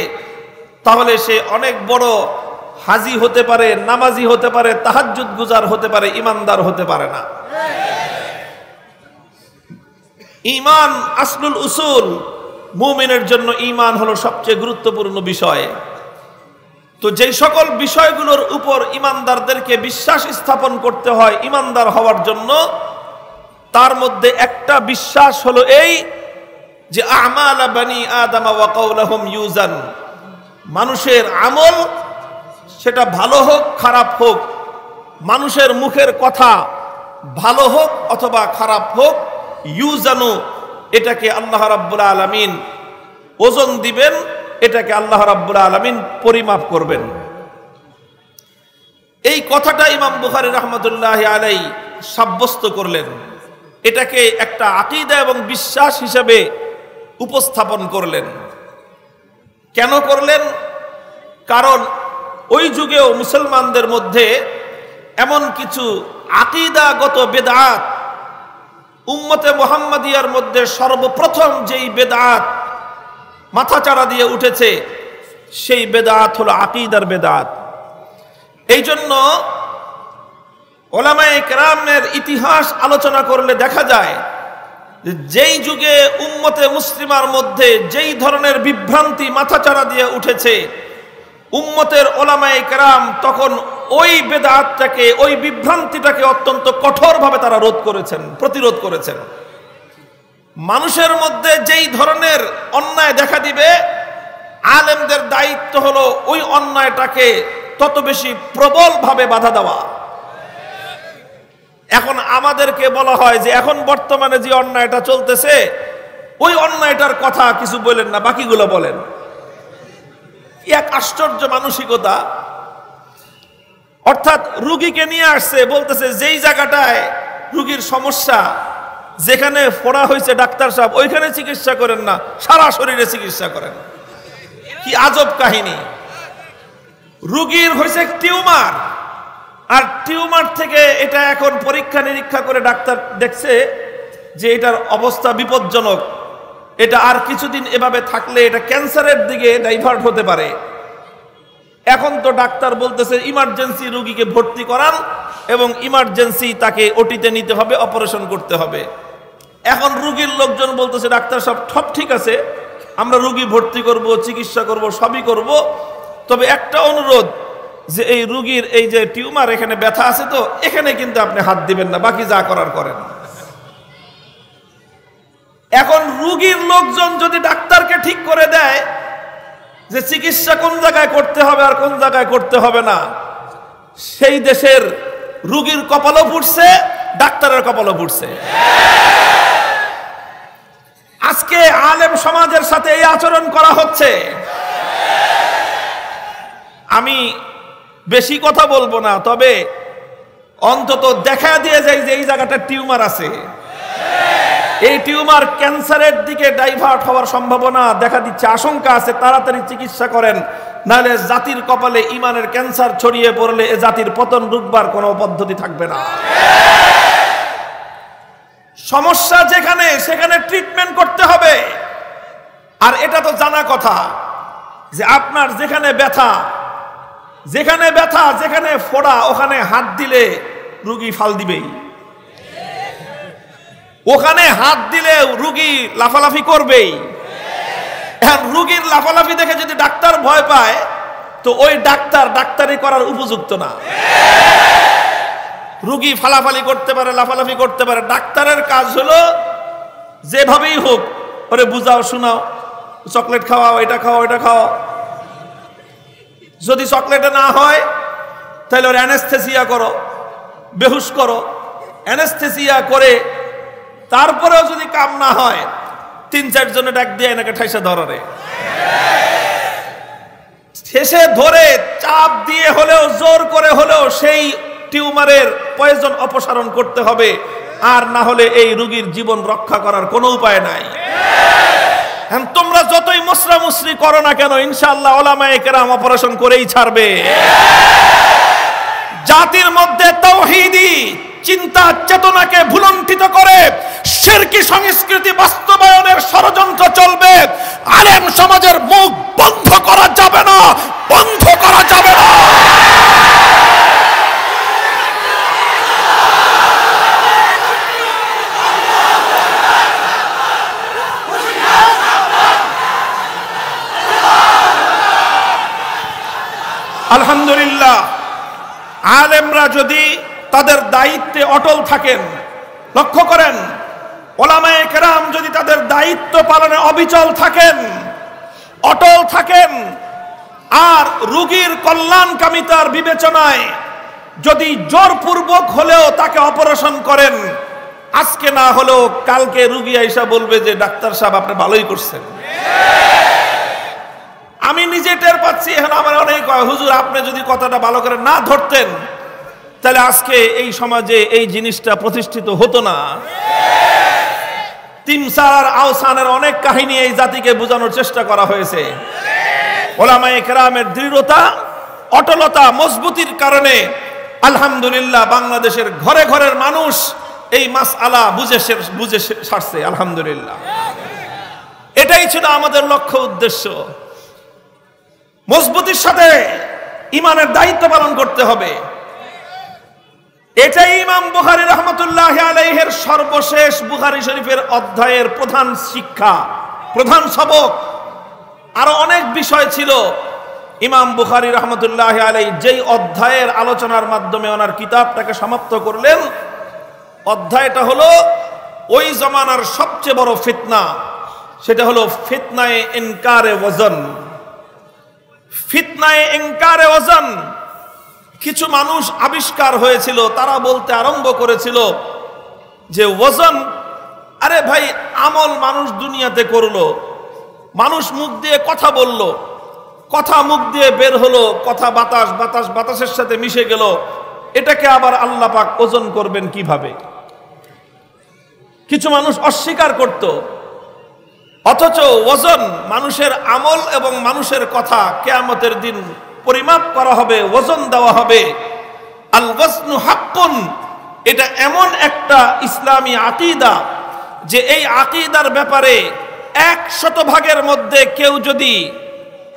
তাহলে সে অনেক বড় হাজি হতে পারে, নামাজি হতে পারে, তাহাজ্জুদ গুজার হতে পারে, ইমানদার হতে পারে না। ঈমান আসলুল উসুল, মুমিনের জন্য ঈমান হলো সবচেয়ে গুরুত্বপূর্ণ বিষয়। তো যেই সকল বিষয়গুলোর উপর ইমানদারদেরকে বিশ্বাস স্থাপন করতে হয় ইমানদার হওয়ার জন্য, তার মধ্যে একটা বিশ্বাস হলো এই যে আমাল বানি আদম ওয়া কাওলুহুম ইউজান, মানুষের আমল সেটা ভালো হোক খারাপ হোক, মানুষের মুখের কথা ভালো হোক অথবা খারাপ হোক, ইউজানু, এটাকে আল্লাহ রাব্বুল আলামিন ওজন দিবেন, এটাকে আল্লাহ রাব্বুল আলামিন পরিমাপ করবেন। এই কথাটা ইমাম বুখারী রাহমাতুল্লাহি আলাইহি সাব্যস্ত করলেন, এটাকে একটা আকীদা এবং বিশ্বাস হিসেবে উপস্থাপন করলেন। কেন করলেন? কারণ ওই যুগেও মুসলমানদের মধ্যে এমন কিছু আকীদাগত বেদাত, উম্মতে মুহাম্মাদিয়ার মধ্যে সর্বপ্রথম যেই বেদাত মাথাচাড়া দিয়ে উঠেছে সেই বেদাত হলো আকীদার বেদাত। এই জন্য উলামায়ে কেরামের ইতিহাস আলোচনা করলে দেখা যায় যে যেই যুগে উম্মতে মুসলিমার মধ্যে যেই ধরনের বিভ্রান্তি মাথাচাড়া দিয়ে উঠেছে, উম্মতের উলামায়ে কেরাম তখন ওই বেদাতটাকে, ওই বিভ্রান্তিটাকে অত্যন্ত কঠোরভাবে তারা রোধ করেছেন, প্রতিরোধ করেছেন। মানুষের মধ্যে যেই ধরনের অন্যায় দেখা দিবে, আলেমদের দায়িত্ব হলো ওই অন্যায়টাকে তত বেশি প্রবলভাবে বাধা দেওয়া। এখন আমাদেরকে বলা হয় যে এখন বর্তমানে যে অন্যায়টা চলতেছে ওই অন্যায়টার কথা কিছু বলেন না, বাকিগুলো বলেন। এক আশ্চর্য মানসিকতা। অর্থাৎ রুগীকে নিয়ে আসছে, বলতেছে যেই জায়গাটায় রুগীর সমস্যা, যেখানে ফোড়া হয়েছে ডাক্তার সাহেব ওইখানে চিকিৎসা করেন না, সারা শরীরে চিকিৎসা করেন। কি আজব কাহিনী! রুগীর হয়েছে টিউমার, আর টিউমার থেকে এটা এখন পরীক্ষা নিরীক্ষা করে ডাক্তার দেখছে যে এটার অবস্থা বিপজ্জনক, এটা আর কিছুদিন এভাবে থাকলে এটা ক্যান্সারের দিকে ডাইভার্ট হতে পারে। এখন তো ডাক্তার বলতেছে ইমার্জেন্সি রুগীকে ভর্তি করান এবং ইমার্জেন্সি তাকে ওটিতে নিতে হবে, অপারেশন করতে হবে। এখন রুগীর লোকজন বলতেছে ডাক্তার সব সব ঠিক আছে, আমরা রুগী ভর্তি করব, চিকিৎসা করব, সবই করব, তবে একটা অনুরোধ যে এই রুগীর এই যে টিউমার এখানে ব্যথা আছে তো এখানে কিন্তু আপনি হাত দিবেন না, বাকি যা করার করেন। এখন রুগীর লোকজন যদি ডাক্তারকে ঠিক করে দেয় যে চিকিৎসা কোন জায়গায় করতে হবে আর কোন জায়গায় করতে হবে না, সেই দেশের রুগীর কপালও ফুটছে, ডাক্তারের কপালও ফুটছে। আজকে আলেম সমাজের সাথে এই আচরণ করা হচ্ছে। আমি বেশি কথা বলবো না, তবে অন্তত দেখা দিয়ে যায় যে এই জায়গাটা টিউমার আছে, এই টিউমার ক্যান্সারের দিকে ডাইভার্ট হওয়ার সম্ভাবনা দেখা দিচ্ছে, আশঙ্কা আছে, তাড়াতাড়ি চিকিৎসা করেন, নাহলে জাতির কপালে ইমানের ক্যান্সার ছড়িয়ে পড়লে এ জাতির পতন রুখবার কোনো পদ্ধতি থাকবে না। সমস্যা যেখানে সেখানে ট্রিটমেন্ট করতে হবে। আর এটা তো জানা কথা যে আপনার যেখানে ব্যথা, যেখানে ফোড়া, ওখানে হাত দিলে রুগী ফাল দিবেই, ওখানে হাত দিলে রুগী লাফালাফি করবেই। এখন রুগীর লাফালাফি দেখে যদি ডাক্তার ভয় পায় তো ওই ডাক্তার ডাক্তারি করার উপযুক্ত না। রুগী ফালাফালি করতে পারে, লাফালাফি করতে পারে, ডাক্তারের কাজ হলো যেভাবেই হোক ওরে বুঝাও, শোনাও, চকলেট খাওয়াও, এটা খাওয়াও, এটা খাওয়াও। যদি চকলেটে না হয় তাহলে ওর অ্যানেস্থেসিয়া করো, বেহুশ করো, অ্যানেস্থেসিয়া করে তারপরেও যদি কাম না হয় ৩-৪ জনে ডাক দিয়ে এনাকে ঠাইসা ধরে, শেষে ধরে চাপ দিয়ে হলেও জোর করে হলেও সেই টিউমারের পয়জন অপসারণ করতে হবে, আর না হলে এই রোগীর জীবন রক্ষা করার কোনো উপায় নাই। তোমরা যতই মুসরামুসরি করো না কেন, ইনশাআল্লাহ উলামায়ে কেরাম অপারেশন করেই ছাড়বে। জাতির মধ্যে তাওহীদি চিন্তা চেতনাকে ভুলুণ্ঠিত করে শিরকি সংস্কৃতি বাস্তবায়নের ষড়যন্ত্র চলবে। আলেম সমাজের মুখ বন্ধ করা যাবে না, বন্ধ করা যাবে না। আলহামদুলিল্লাহ, আলেমরা যদি তাদের দায়িত্বে অটল থাকেন, লক্ষ্য করেন, ওলামায়ে কেরাম যদি তাদের দায়িত্ব পালনে অবিচল থাকেন, অটল থাকেন, আর রোগীর কল্যাণকামিতার বিবেচনায় যদি জোরপূর্বক হলেও তাকে অপারেশন করেন, আজকে না হলেও কালকে রোগী আইসা বলবে যে ডাক্তার সাহেব আপনি ভালোই করছেন। আমি নিজে টের পাচ্ছি, এখন আমার অনেক হুজুর আপনি যদি কথাটা ভালো করে না ধরতেন তাহলে আজকে এই সমাজে এই জিনিসটা প্রতিষ্ঠিত হতো না। তিমসার আওসানের অনেক কাহিনী এই জাতিকে বোঝানোর চেষ্টা করা হয়েছে। ওলামায়ে কেরামের দৃঢ়তা, অটলতা, মজবুতির কারণে আলহামদুলিল্লাহ বাংলাদেশের ঘরে ঘরের মানুষ এই মাসআলা বুঝে ছাড়ছে আলহামদুলিল্লাহ। এটাই ছিল আমাদের লক্ষ্য উদ্দেশ্য। মজবুতির সাথে ইমানের দায়িত্ব পালন করতে হবে। এটাই ইমাম বুখারী রাহমাতুল্লাহি আলাইহির সর্বশেষ বুখারী শরীফের অধ্যায়ের প্রধান শিক্ষা, প্রধান সবক। আরো অনেক বিষয় ছিল। ইমাম বুখারী রাহমাতুল্লাহি আলাইহি যেই অধ্যায়ের আলোচনার মাধ্যমে ওনার কিতাবটাকে সমাপ্ত করলেন, অধ্যায়টা হলো ওই জমানার সবচেয়ে বড় ফিতনা, সেটা হলো ফিতনায়ে ইনকারে ওজন। ফিতনায়ে ইনকারে ওজন কিছু মানুষ আবিষ্কার হয়েছিল, তারা বলতে আরম্ভ করেছিল যে ওজন, আরে ভাই আমল মানুষ দুনিয়াতে করলো, মানুষ মুখ দিয়ে কথা বলল, কথা মুখ দিয়ে বের হলো, কথা বাতাস, বাতাস বাতাসের সাথে মিশে গেল, এটাকে আবার আল্লাহ পাক ওজন করবেন কিভাবে? কিছু মানুষ অস্বীকার করত। অথচ ওজন, মানুষের আমল এবং মানুষের কথা কিয়ামতের দিন পরিমাপ করা হবে, ওজন দেওয়া হবে। আল ওয়াজনু হাক্কুন, এটা এমন একটা ইসলামী আকীদা যে এই আকীদার ব্যাপারে 100% মধ্যে কেউ যদি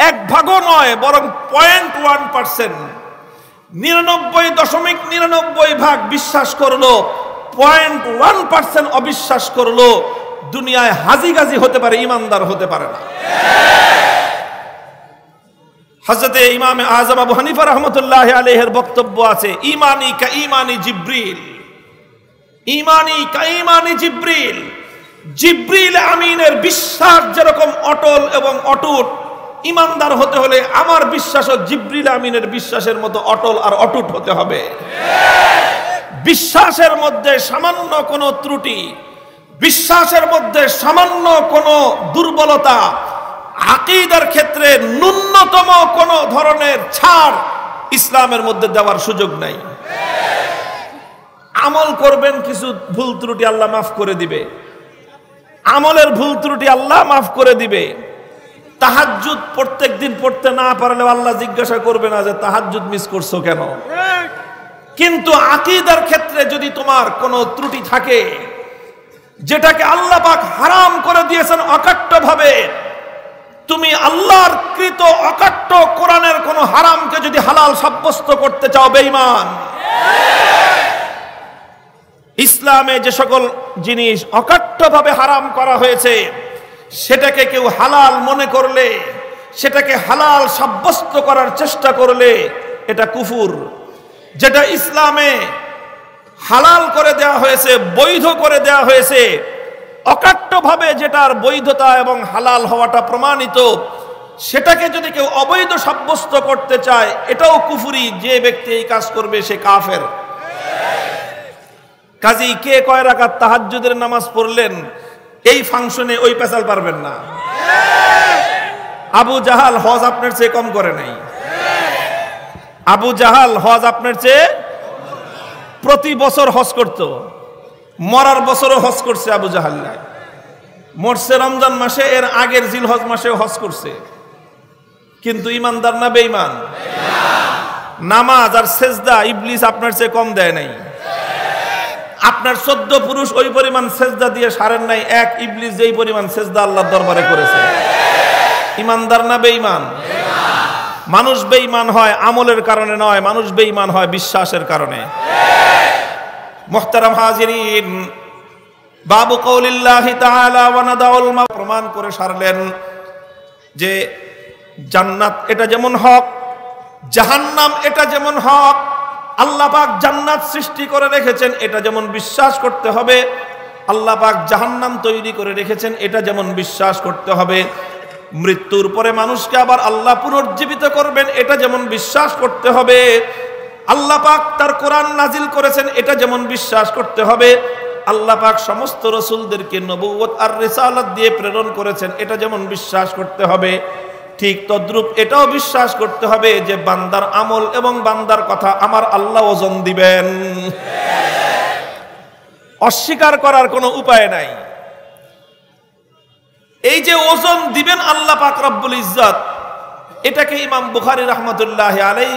1 ভাগও নয় বরং 0.1%, 99.99 ভাগ বিশ্বাস করলো, 0.1% অবিশ্বাস করলো, দুনিয়ায় হাজি গাজি হতে পারে, ইমানদার হতে পারে না। হযরতে ইমাম আযম আবু হানিফা রাহমাতুল্লাহি আলাইহির বক্তব্য আছে, ঈমানি কা ঈমানি জিবরিল, ঈমানি কা ঈমানি জিবরিল। জিবরিল আমিনের বিশ্বাস যেরকম অটল এবং অটুট, ইমানদার হতে হলে আমার বিশ্বাসও জিবরিল আমিনের বিশ্বাসের মতো অটল আর অটুট হতে হবে। বিশ্বাসের মধ্যে সামান্য কোনো ত্রুটি, বিশ্বাসের মধ্যে সামান্য কোনো দুর্বলতা, আকীদার ক্ষেত্রে ন্যূনতম কোনো ধরনের ছাড় ইসলামের মধ্যে দেওয়ার সুযোগ নাই। আমল করবেন, কিছু ভুল ত্রুটি আল্লাহ মাফ করে দিবে, আমলের ভুল ত্রুটি আল্লাহ মাফ করে দিবে। তাহাজ্জুদ প্রত্যেক দিন পড়তে না পারলেও আল্লাহ জিজ্ঞাসা করবে না যে তাহাজ্জুদ মিস করছো কেন। কিন্তু আকীদার ক্ষেত্রে যদি তোমার কোনো ত্রুটি থাকে, যেটাকে আল্লাহ পাক হারাম করে দিয়েছেন অকাট্যভাবে, তুমি আল্লাহর কৃত অকাট্য কোরআনের কোন হারামকে যদি হালাল সাব্যস্ত করতে চাও, বেঈমান। ইসলামে যে সকল জিনিস অকাট্যভাবে হারাম করা হয়েছে, সেটাকে কেউ হালাল মনে করলে, সেটাকে হালাল সাব্যস্ত করার চেষ্টা করলে, এটা কুফর। যেটা ইসলামে হালাল করে দেওয়া হয়েছে, বৈধ করে দেওয়া হয়েছে, অকাট্যভাবে যেটার বৈধতা এবং হালাল হওয়াটা প্রমাণিত, সেটাকে যদি কেউ অবৈধ সাব্যস্ত করতে চায়, এটাও কুফরি। যে ব্যক্তি এই কাজ করবে সে কাফের। কাজী কে কয় রাকাত তাহাজ্জুদের নামাজ পড়লেন, এই ফাংশনে ওই পেশাল পারবেন না। আবু জাহাল হজ আপনার চেয়ে কম করে নাই। আবু জাহাল হজ আপনার চেয়ে প্রতি বছর হজ করত, মরার বছরও হজ করছে। আবু জাহাল মরছে রমজান মাসে, এর আগের জিলহজ মাসে হজ করছে। কিন্তু ইমানদার না বেঈমান? নামাজ আর সেজদা ইবলিস আপনার চেয়ে কম দেয় নাই। আপনার 14 পুরুষ ওই পরিমাণ সেজদা দিয়ে সারেন নাই, এক ইবলিস যেই পরিমাণ সেজদা আল্লাহর দরবারে করেছে। ইমানদার না বেঈমান? মানুষ বেঈমান হয় আমলের কারণে নয়, মানুষ বেঈমান হয় বিশ্বাসের কারণে। মুহতারাম হাজিরিন, বাবু কওলিল্লাহি তাআলা ওয়া নাদাউল মা প্রমাণ করে সারলেন যে জান্নাত এটা যেমন হক, জাহান্নাম এটা যেমন হক, আল্লাহ পাক জান্নাত সৃষ্টি করে রেখেছেন এটা যেমন বিশ্বাস করতে হবে, আল্লাহ পাক জাহান্নাম তৈরি করে রেখেছেন এটা যেমন বিশ্বাস করতে হবে, মৃত্যুর পরে মানুষকে আবার আল্লাহ পুনর্জীবিত করবেন এটা যেমন বিশ্বাস করতে হবে, আল্লাহ পাক তার কোরআন নাজিল করেছেন এটা যেমন বিশ্বাস করতে হবে, আল্লাহ পাক সমস্ত রাসূলদেরকে নবুয়ত আর রিসালাত দিয়ে প্রেরণ করেছেন এটা যেমন বিশ্বাস করতে হবে, ঠিক তদ্রূপ এটাও বিশ্বাস করতে হবে যে বান্দার আমল এবং বান্দার কথা আমার আল্লাহ ওজন দিবেন। অস্বীকার করার কোনো উপায় নাই। এই যে ওজন দিবেন আল্লাহ পাক রব্বুল ইজ্জত, এটাকে ইমাম বুখারী রাহমাতুল্লাহি আলাইহি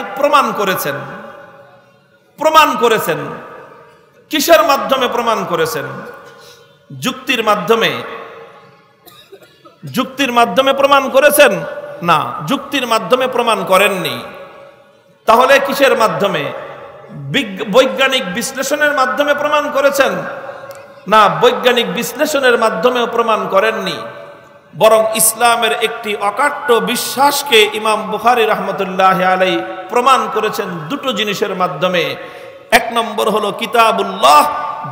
প্রমাণ করেছেন। কিসের মাধ্যমে প্রমাণ করেছেন? যুক্তির মাধ্যমে প্রমাণ করেছেন? না, যুক্তির মাধ্যমে প্রমাণ করেননি। তাহলে কিসের মাধ্যমে? বৈজ্ঞানিক বিশ্লেষণের মাধ্যমে প্রমাণ করেছেন? না, বৈজ্ঞানিক বিশ্লেষণের মাধ্যমেও প্রমাণ করেননি, বরং ইসলামের একটি অকাট্য বিশ্বাসকে ইমাম বুখারী রাহমাতুল্লাহি আলাইহি প্রমাণ করেছেন দুটো জিনিসের মাধ্যমে। এক নম্বর হলো কিতাবুল্লাহ,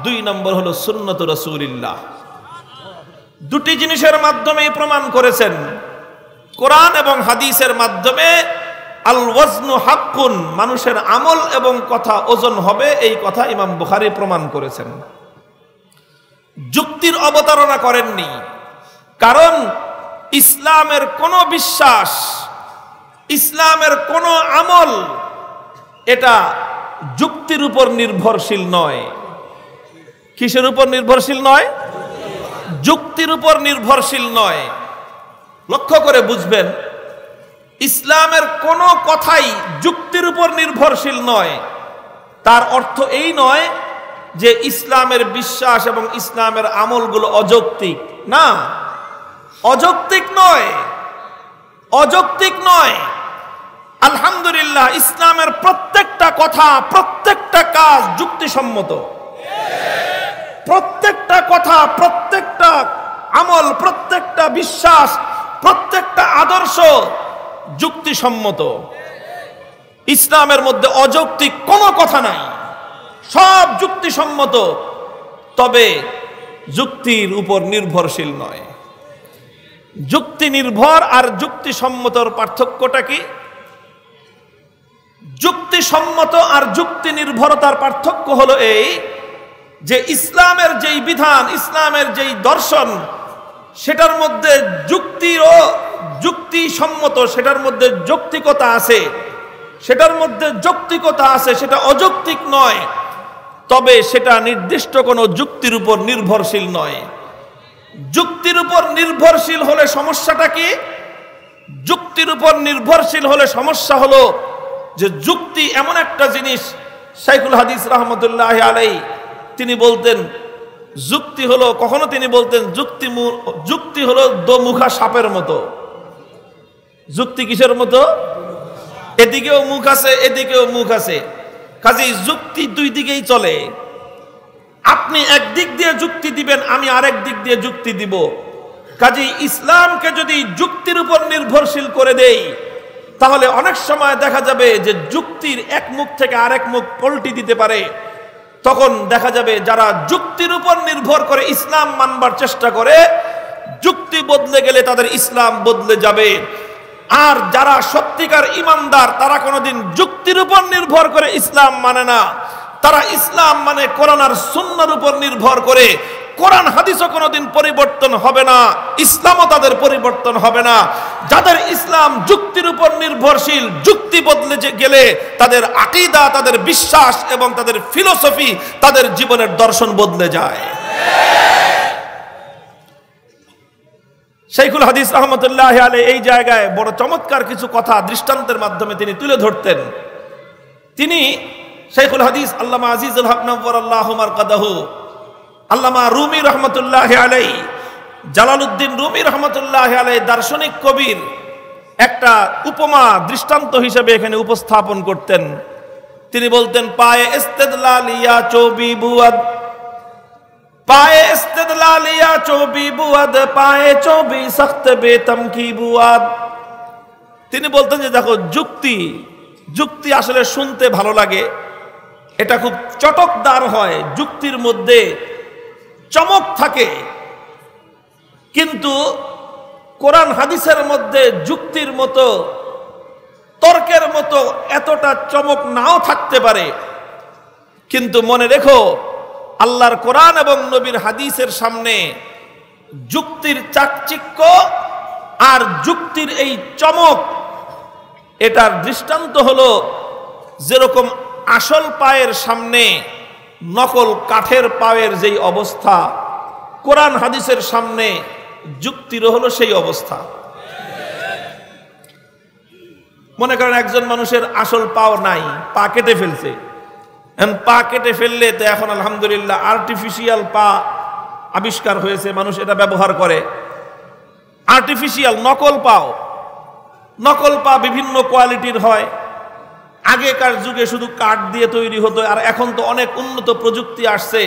দুই নম্বর হলো সুন্নত রাসূলিল্লাহ। দুটি জিনিসের মাধ্যমেই প্রমাণ করেছেন। কোরআন এবং হাদিসের মাধ্যমে আল ওয়াজনু হাক্কুন, মানুষের আমল এবং কথা ওজন হবে, এই কথা ইমাম বুখারী প্রমাণ করেছেন। যুক্তির অবতারণা করেননি, কারণ ইসলামের কোনো বিশ্বাস, ইসলামের কোনো আমল এটা যুক্তির উপর নির্ভরশীল নয়। কিসের উপর নির্ভরশীল নয়? যুক্তির উপর নির্ভরশীল নয়। লক্ষ্য করে বুঝবেন, ইসলামের কোনো কথাই যুক্তির উপর নির্ভরশীল নয়। তার অর্থ এই নয় যে ইসলামের বিশ্বাস এবং ইসলামের আমলগুলো অযৌক্তিক। না, অযৌক্তিক নয়। আলহামদুলিল্লাহ, ইসলামের প্রত্যেকটা কথা, প্রত্যেকটা কাজ যুক্তিসম্মত। প্রত্যেকটা কথা, প্রত্যেকটা আমল, প্রত্যেকটা বিশ্বাস, প্রত্যেকটা আদর্শ যুক্তিসম্মত। ইসলামের মধ্যে অযৌক্তিক কোনো কথা নাই, সব যুক্তিসম্মত, তবে যুক্তির উপর নির্ভরশীল নয়। যুক্তি নির্ভর আর যুক্তিসম্মতর পার্থক্যটা কি? যুক্তিসম্মত আর যুক্তি নির্ভরতার পার্থক্য হলো এই যে ইসলামের যেই বিধান, ইসলামের যেই দর্শন, সেটার মধ্যে যুক্তিসম্মত, সেটার মধ্যে যৌক্তিকতা আছে, সেটা অযৌক্তিক নয়, তবে সেটা নির্দিষ্ট কোনো যুক্তির উপর নির্ভরশীল নয়। যুক্তির উপর নির্ভরশীল হলে সমস্যাটা কি? যুক্তির উপর নির্ভরশীল হলে সমস্যা হলো যে যুক্তি এমন একটা জিনিস, শাইখুল হাদিস রাহমাতুল্লাহি আলাইহি তিনি বলতেন যুক্তি হলো, কখনো তিনি বলতেন যুক্তি হলো দোমুখা সাপের মতো। যুক্তি কিসের মতো? এদিকেও মুখ আছে, এদিকেও মুখ আছে, কাজেই যুক্তি দুই দিকেই চলে। আপনি একদিক দিয়ে যুক্তি দিবেন, আমি আরেক দিক দিয়ে যুক্তি দিব। কাজেই ইসলামকে যদি যুক্তির উপর নির্ভরশীল করে দেই, তাহলে অনেক সময় দেখা যাবে যে যুক্তির এক মুখ থেকে আরেক মুখ পল্টি দিতে পারে। তখন দেখা যাবে যারা যুক্তির উপর নির্ভর করে ইসলাম মানবার চেষ্টা করে, যুক্তি বদলে গেলে তাদের ইসলাম বদলে যাবে। আর যারা সত্যিকার ঈমানদার, তারা কোনোদিন যুক্তির উপর নির্ভর করে ইসলাম মানে না। তারা ইসলাম মানে কোরআন আর সুন্নাহর উপর নির্ভর করে। কোরআন হাদিসও কোনোদিন পরিবর্তন হবে না, ইসলামও তাদের পরিবর্তন হবে না। যাদের ইসলাম যুক্তির উপর নির্ভরশীল, যুক্তি বদলে গেলে তাদের আকীদা, তাদের বিশ্বাস এবং তাদের ফিলোসফি, তাদের জীবনের দর্শন বদলে যায়। শাইখুল হাদিস রাহমাতুল্লাহি আলাইহি এই জায়গায় বড় চমৎকার কিছু কথা দৃষ্টান্তের মাধ্যমে তিনি তুলে ধরতেন। তিনি শাইখুল হাদিস আল্লামা আজিজুল হক নওয়ারাল্লাহু মারকাদাহু, আল্লামা রুমি রহমতুল্লাহি আলাইহি, জালালউদ্দিন রুমি রহমতুল্লাহি আলাইহি দার্শনিক কবির একটা উপমা দৃষ্টান্ত হিসেবে এখানে উপস্থাপন করতেন। তিনি বলতেন, পায়ে ইস্তেদলালিয়া চৌবি বুয়াদ, পায়ে ইস্তেদলালিয়া চৌবি বুয়াদ, পায়ে চৌবি সখত বেতম কি বুয়াদ। তিনি বলতেন যে দেখো, যুক্তি যুক্তি আসলে শুনতে ভালো লাগে, এটা খুব চটকদার হয়, যুক্তির মধ্যে চমক থাকে। কিন্তু কোরআন হাদিসের মধ্যে যুক্তির মতো, তর্কের মতো এতটা চমক নাও থাকতে পারে। কিন্তু মনে রেখো, আল্লাহর কোরআন এবং নবীর হাদিসের সামনে যুক্তির চাকচিক্য আর যুক্তির এই চমক, এটার দৃষ্টান্ত হলো যেরকম আসল পায়ের সামনে নকল কাঠের পায়ের যেই অবস্থা, কোরআন হাদিসের সামনে যুক্তিরও হলো সেই অবস্থা। মনে করেন একজন মানুষের আসল পাও নাই, পা কেটে ফেলছে। পা কেটে ফেললে তো এখন আলহামদুলিল্লাহ আর্টিফিশিয়াল পা আবিষ্কার হয়েছে, মানুষ এটা ব্যবহার করে। আর্টিফিশিয়াল নকল পাও, নকল পা বিভিন্ন কোয়ালিটির হয়। আগেকার যুগে শুধু কাঠ দিয়ে তৈরি হতো, আর এখন তো অনেক উন্নত প্রযুক্তি আসছে,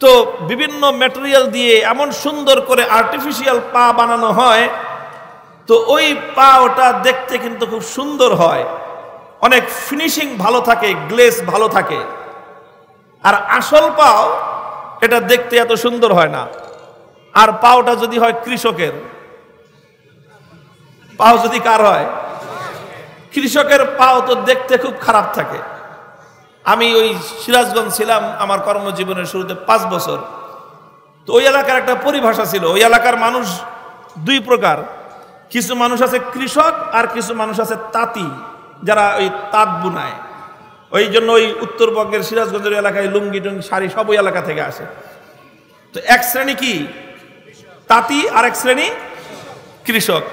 তো বিভিন্ন ম্যাটেরিয়াল দিয়ে এমন সুন্দর করে আর্টিফিশিয়াল পা বানানো হয়, তো ওই পা ওটা দেখতে কিন্তু খুব সুন্দর হয়, অনেক ফিনিশিং ভালো থাকে, গ্লেজ ভালো থাকে। আর আসল পাও এটা দেখতে এত সুন্দর হয় না। আর পাওটা যদি হয় কৃষকের, পাও যদি কার হয়, কৃষকের পাও তো দেখতে খুব খারাপ থাকে। আমি ওই সিরাজগঞ্জ ছিলাম আমার কর্মজীবনের শুরুতে 5 বছর। তো ওই এলাকার একটা পরিভাষা ছিল, ওই এলাকার মানুষ দুই প্রকার, কিছু মানুষ আছে কৃষক আর কিছু মানুষ আছে তাঁতি, যারা ওই তাঁত বুনায়। ওই জন্য ওই উত্তরবঙ্গের সিরাজগঞ্জের এলাকায় লুঙ্গি টুঙ্গি শাড়ি সব ওই এলাকা থেকে আসে। তো এক শ্রেণী কি তাঁতি আর এক শ্রেণী কৃষক।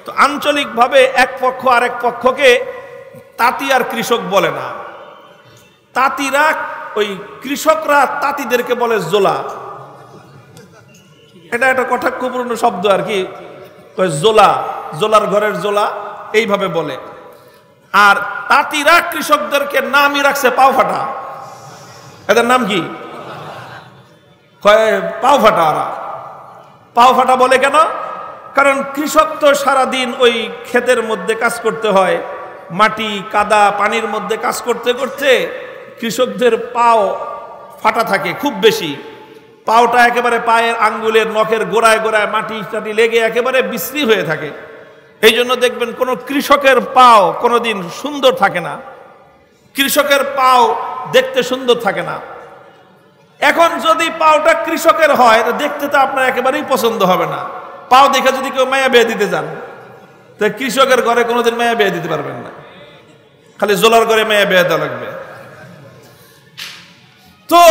তো আঞ্চলিকভাবে এক পক্ষ আরেক পক্ষকে তাঁতি আর কৃষক বলে না, তাঁতিরা ওই কৃষকরা তাঁতিদেরকে বলে জোলা। এটা একটা কটাক্ষপূর্ণ শব্দ আর কি, জোলা, জোলার ঘরের জোলা এইভাবে বলে। আর তাঁতিরা কৃষকদেরকে নামই রাখছে পাও ফাটা। এদের নাম কি? পাও ফাটা। ওরা পাও ফাটা বলে কেন? কারণ কৃষক তো সারাদিন ওই ক্ষেতের মধ্যে কাজ করতে হয়, মাটি কাদা পানির মধ্যে কাজ করতে করতে কৃষকদের পাও ফাটা থাকে খুব বেশি। পাওটা একেবারে পায়ের আঙ্গুলের নখের গোড়ায় গোড়ায় মাটি টাটি লেগে একেবারে বিশ্রী হয়ে থাকে। এই জন্য দেখবেন কোনো কৃষকের পাও কোনোদিন সুন্দর থাকে না, কৃষকের পাও দেখতে সুন্দর থাকে না। এখন যদি পাওটা কৃষকের হয় তো দেখতে তো আপনার একেবারেই পছন্দ হবে না। পাও দেখে যদি কেউ মায়া বিয়ে দিতে চান, তো কৃষকের ঘরে কোনোদিন মায়া বিয়ে দিতে পারবেন না, খালি জোলার ঘরে মায়া বিয়ে দেওয়া লাগবে। তো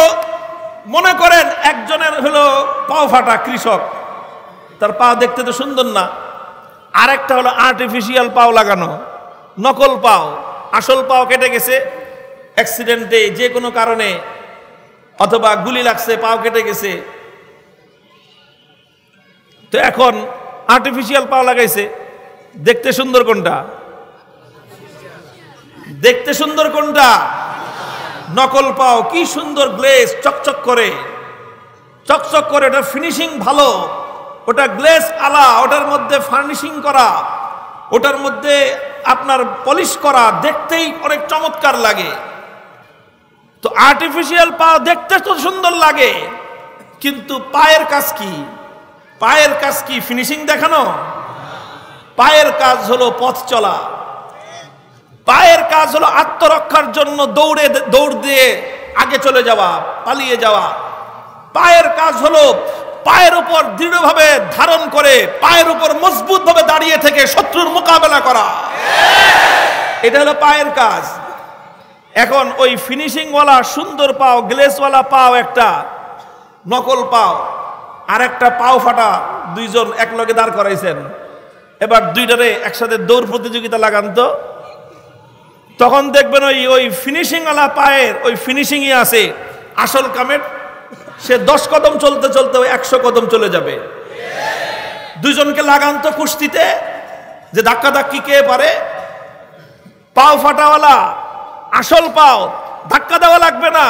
মনে করেন একজনের হলো পাও ফাটা কৃষক, তার পা দেখতে তো সুন্দর না। আরেকটা হলো আর্টিফিশিয়াল পাও লাগানো, নকল পাও। আসল পাও কেটে গেছে অ্যাক্সিডেন্টে, যে কোনো কারণে, অথবা গুলি লাগছে, পাও কেটে গেছে। তো এখন আর্টিফিশিয়াল পাও লাগাইছে, দেখতে সুন্দর কোনটা? দেখতে সুন্দর কোনটা? নকল পাও। কি সুন্দর গ্লেজ, চকচক করে, চকচক করে, ওটা ফিনিশিং ভালো, ওটা গ্লেজ আলা, ওটার মধ্যে ফার্নিশিং করা, ওটার মধ্যে আপনার পলিশ করা, দেখতেই অনেক চমৎকার লাগে। তো আর্টিফিশিয়াল পা দেখতে তো সুন্দর লাগে, কিন্তু পায়ের কাজ কি? পায়ের কাজ কি ফিনিশিং দেখানো? পায়ের কাজ হলো পথ চলা, পায়ের কাজ হলো আত্মরক্ষার জন্য দৌড় দিয়ে আগে চলে যাওয়া, পালিয়ে যাওয়া। পায়ের কাজ হলো পায়ের উপর দৃঢ়ভাবে ধারণ করে, পায়ের উপর মজবুত ভাবে দাঁড়িয়ে থেকে শত্রুর মোকাবেলা করা, এটা হলো পায়ের কাজ। এখন ওই ফিনিশিং ওয়ালা সুন্দর পাও, গ্লেসওয়ালা পাও একটা, নকল পাও আর একটা পাও ফাটা, দুইজন এক লগে দাঁড় করাইছেন। এবার দুইটারে একসাথে দৌড় প্রতিযোগিতা লাগান তো, তখন দেখবেন ওই ফিনিশিং ওয়ালা পায়ের ওই ফিনিশিংই আছে আসল কামের। সে 10 কদম চলতে চলতে 100 কদম চলে যাবে। দুইজনকে লাগান তো কুস্তিতে, যে ধাক্কা ধাক্কি কে পারে। পাও ফাটাওয়ালা আসল পাও ধাক্কা দেওয়া লাগবে না,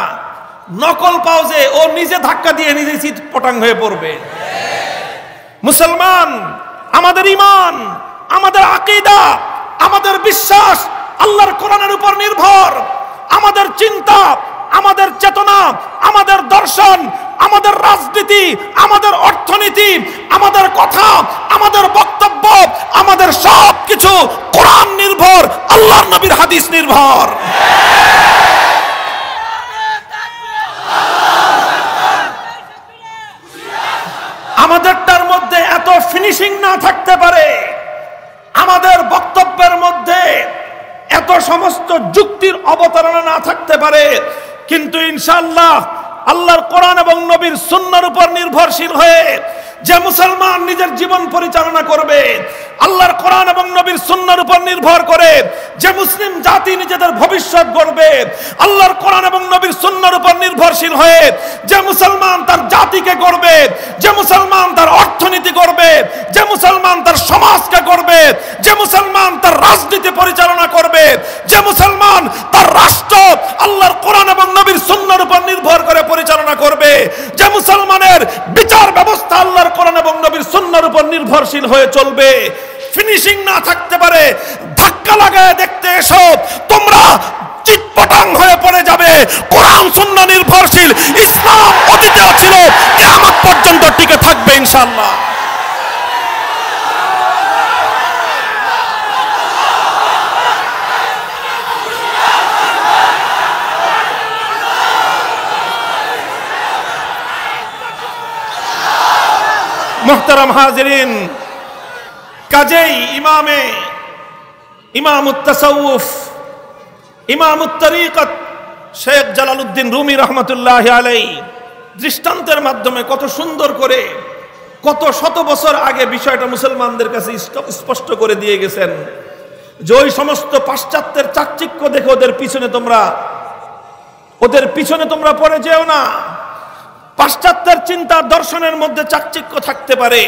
নকল পাও যে ও নিজে ধাক্কা দিয়ে নিজে চিৎ পটাং হয়ে পড়বে। মুসলমান, আমাদের ঈমান, আমাদের আকীদা, আমাদের বিশ্বাস আল্লাহর কোরআনের উপর নির্ভর। আমাদের চিন্তা, আমাদের চেতনা, আমাদের দর্শন, আমাদের রাজনীতি, আমাদের অর্থনীতি, আমাদের কথা, আমাদের বক্তব্য, আমাদের সবকিছু কোরআন নির্ভর, আল্লাহর নবীর হাদিস নির্ভর। আমাদেরটার মধ্যে এত ফিনিশিং না থাকতে পারে, আমাদের বক্তব্যের মধ্যে এত সমস্ত যুক্তির অবতারণা না থাকতে পারে, কিন্তু ইনশাআল্লাহ আল্লাহর কোরআন এবং নবীর সুন্নাহর উপর নির্ভরশীল হয়ে যে মুসলমান নিজের জীবন পরিচালনা করবে, আল্লাহর কোরআন এবং নবীর সুন্নাহর উপর নির্ভর করে যে মুসলিম জাতি নিজেদের ভবিষ্যৎ গড়বে, আল্লাহর কোরআন এবং নবীর সুন্নাহর উপর নির্ভরশীল হয়ে যে মুসলমান তার জাতিকে গড়বে, যে মুসলমান তার অর্থনীতি গড়বে, যে মুসলমান তার সমাজকে গড়বে, যে মুসলমান তার রাজনীতি পরিচালনা করবে, যে মুসলমান তার রাষ্ট্র আল্লাহর কোরআন এবং নবীর সুন্নাহর উপর নির্ভর করে পরিচালনা করবে, যে মুসলমানের বিচার ব্যবস্থা আল্লাহর কোরআন এবং নবীর সুন্নাহর উপর নির্ভরশীল হয়ে চলবে, ফিনিশিং না থাকতে পারে, ধাক্কা লাগায় দেখতে এসো, তোমরা চিৎপটাং হয়ে পড়ে যাবে। কোরআন সুন্নাহ নির্ভরশীল ইসলাম অতীতেও ছিল, কিয়ামত পর্যন্ত টিকে থাকবে ইনশাআল্লাহ। মুহতারাম হাজিরিন, কাজেই ইমামুত তাসাউফ, ইমামুত তরিকত শেখ জালালউদ্দিন রুমি রহমতুল্লাহ আলাইহি দৃষ্টান্তের মাধ্যমে কত সুন্দর করে কত শত বছর আগে বিষয়টা মুসলমানদের কাছে স্পষ্ট করে দিয়ে গেছেন যে ওই সমস্ত পাশ্চাত্যের চাকচিক্য দেখে ওদের পিছনে তোমরা পড়ে যেও না। পাশ্চাত্যের চিন্তা দর্শনের মধ্যে চাকচিক্য থাকতে পারে,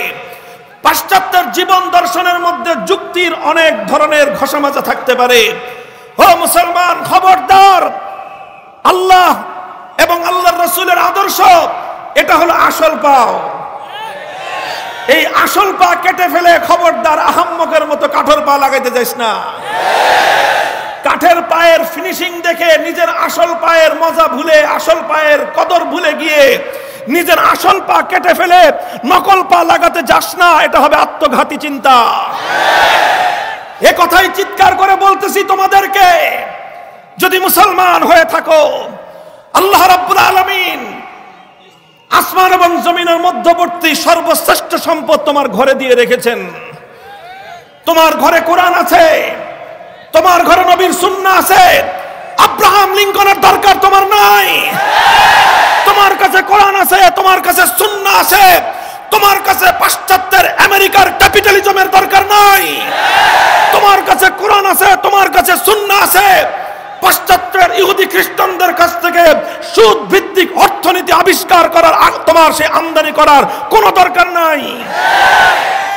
পাশ্চাত্যের জীবন দর্শনের মধ্যে যুক্তির অনেক ধরনের ঘষামাজা থাকতে পারে। ও মুসলমান, খবরদার! আল্লাহ এবং আল্লাহর রাসূলের আদর্শ এটা হলো আসল পাও। এই আসল পা কেটে ফেলে খবরদার আহাম্মকের মতো কাঠের পা লাগাইতে যাইস না। কাঠের পায়ের ফিনিশিং দেখে নিজের আসল পায়ের মজা ভুলে, আসল পায়ের কদর ভুলে গিয়ে নিজের আসল পা কেটে ফেলে নকল পা লাগাতে যাস না, এটা হবে আত্মঘাতী চিন্তা। এ কথাই চিৎকার করে বলতেছি তোমাদেরকে, যদি মুসলমান হয়ে থাকো, আল্লাহ রাব্বুল আলামিন আসমান এবং জমিনের মধ্যবর্তী সর্বশ্রেষ্ঠ সম্পদ তোমার ঘরে দিয়ে রেখেছেন। তোমার ঘরে কোরআন আছে, তোমার ঘরে নবীর সুন্নাহ আছে। আব্রাহাম লিঙ্কনের দরকার তোমার নাই। তোমার কাছে কোরআন আছে, তোমার কাছে সুন্নাহ আছে, তোমার কাছে পাশ্চাত্যের আমেরিকার ক্যাপিটালিজমের দরকার নাই। তোমার কাছে কোরআন আছে, তোমার কাছে সুন্নাহ আছে। পাশ্চাত্যের ইহুদি খ্রিস্টানদের কাছ থেকে সুদ ভিত্তিক অর্থনীতি আবিষ্কার করার, তোমার সে আমদানি করার কোনো দরকার নাই।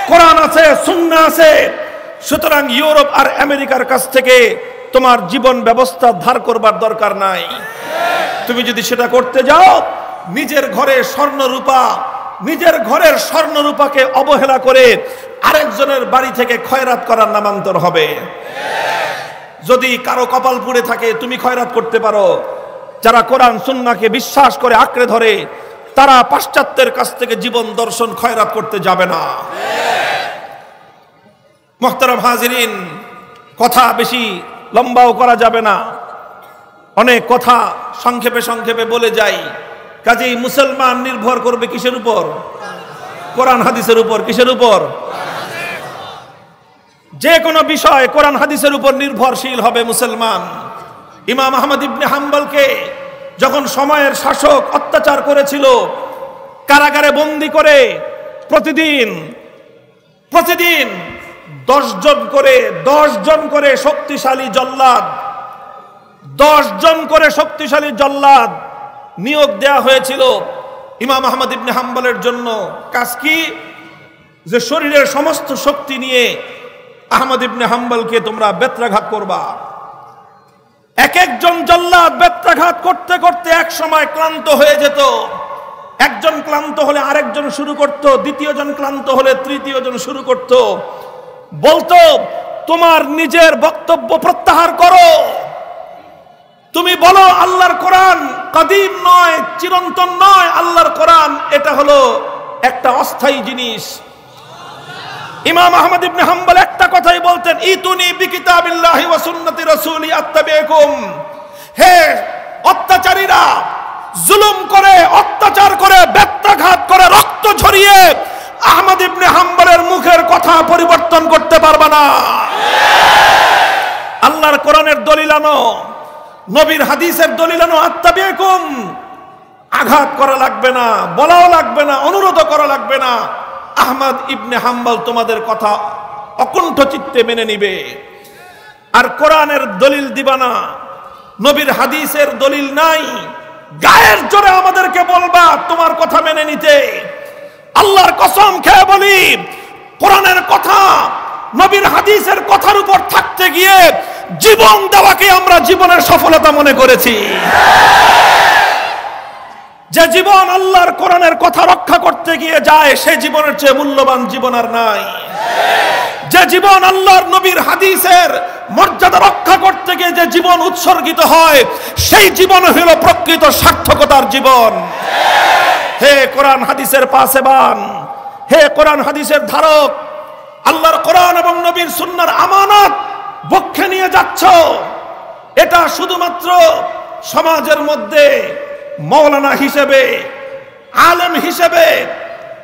কোরআন আছে, সুন্নাহ আছে। সুতরাং ইউরোপ আর আমেরিকার কাছ থেকে তোমার জীবন ব্যবস্থা ধার করবার দরকার নাই। তুমি যদি সেটা করতে যাও, নিজের ঘরের স্বর্ণ রূপাকে অবহেলা করে আরেকজনের বাড়ি থেকে খয়রাত করার নামান্তর হবে। যদি কারো কপাল পুড়ে থাকে, তুমি খয়রাত করতে পারো। যারা কোরআন সুন্নাহকে বিশ্বাস করে আঁকড়ে ধরে, তারা পাশ্চাত্যের কাছ থেকে জীবন দর্শন খয়রাত করতে যাবে না। মুহতারাম হাজিরিন, কথা বেশি লম্বাও করা যাবে না, অনেক কথা সংক্ষেপে বলে যাই। কাজেই মুসলমান নির্ভর করবে কিসের উপর? কোরআন হাদিসের উপর। কিসের উপর? যে কোনো বিষয় কোরআন হাদিসের উপর নির্ভরশীল হবে মুসলমান। ইমাম আহমদ ইবনে হাম্বলকে যখন সময়ের শাসক অত্যাচার করেছিল, কারাগারে বন্দী করে প্রতিদিন 10 জন করে শক্তিশালী জল্লাদ নিয়োগ দেয়া হয়েছিল ইমাম আহমদ ইবনে হাম্বলের জন্য। কাজ কি? যে শরীরের সমস্ত শক্তি নিয়ে আহমদ ইবনে হাম্বলকে তোমরা বেত্রাঘাত করবা। একজন জল্লাদ বেত্রাঘাত করতে করতে এক সময় ক্লান্ত হয়ে যেত। একজন ক্লান্ত হলে আরেকজন শুরু করত, দ্বিতীয় জন ক্লান্ত হলে তৃতীয় জন শুরু করত। বলতো, তোমার নিজের বক্তব্য প্রত্যাহার করো। তুমি বলো আল্লাহর কোরআন কাদিম নয়, চিরন্তন নয়। আল্লাহর কোরআন এটা হলো একটা অস্থায়ী জিনিস। ইমাম আহমদ ইবনে হাম্বল একটা কথাই বলতেন, ইতুনি বিকিতাবিল্লাহি ওয়া সুন্নতি রাসূলি আত্তাবিকুম। হে অত্যাচারীরা, জুলুম করে, অত্যাচার করে, ব্যত্যাঘাত করে, রক্ত ঝরিয়ে আহমদ ইবনে হাম্বলের মুখের কথা পরিবর্তন করতে পারবে না। আল্লাহর কোরআনের দলিল আনো, নবীর হাদিসের দলিল আনো। আত্তাবিকুম, আঘাত করা লাগবে না, বলাও লাগবে না, অনুরোধ করা লাগবে না। আহমদ ইবনে হাম্বল তোমাদের কথা অকুণ্ঠ চিত্তে মেনে নিবে। আর কোরআনের দলিল দিবা না, নবীর হাদিসের দলিল নাই, গায়ের জোরে আমাদেরকে বলবা তোমার কথা মেনে নিতে। আল্লাহর কসম খেয়ে বলি, কোরআনের কথা, নবীর হাদিসের কথার উপর থাকতে গিয়ে জীবন দেওয়াকে আমরা জীবনের সফলতা মনে করেছি। যে জীবন আল্লাহর কোরআনের কথা রক্ষা করতে গিয়ে যায়, সেই জীবনের চেয়ে মূল্যবান জীবন আর নাই। যে জীবন আল্লাহর নবীর হাদিসের মর্যাদা রক্ষা করতে গিয়ে যে জীবন উৎসর্গিত হয়, সেই জীবন হলো প্রকৃত সার্থকতার জীবন। হে কোরআন হাদিসের পাসেবান, হে কোরআন হাদিসের ধারক, আল্লাহর কোরআন এবং নবীর সুন্নাহর আমানত বক্ষে নিয়ে যাচ্ছ, এটা শুধুমাত্র সমাজের মধ্যে মৌলানা হিসেবে, আলেম হিসেবে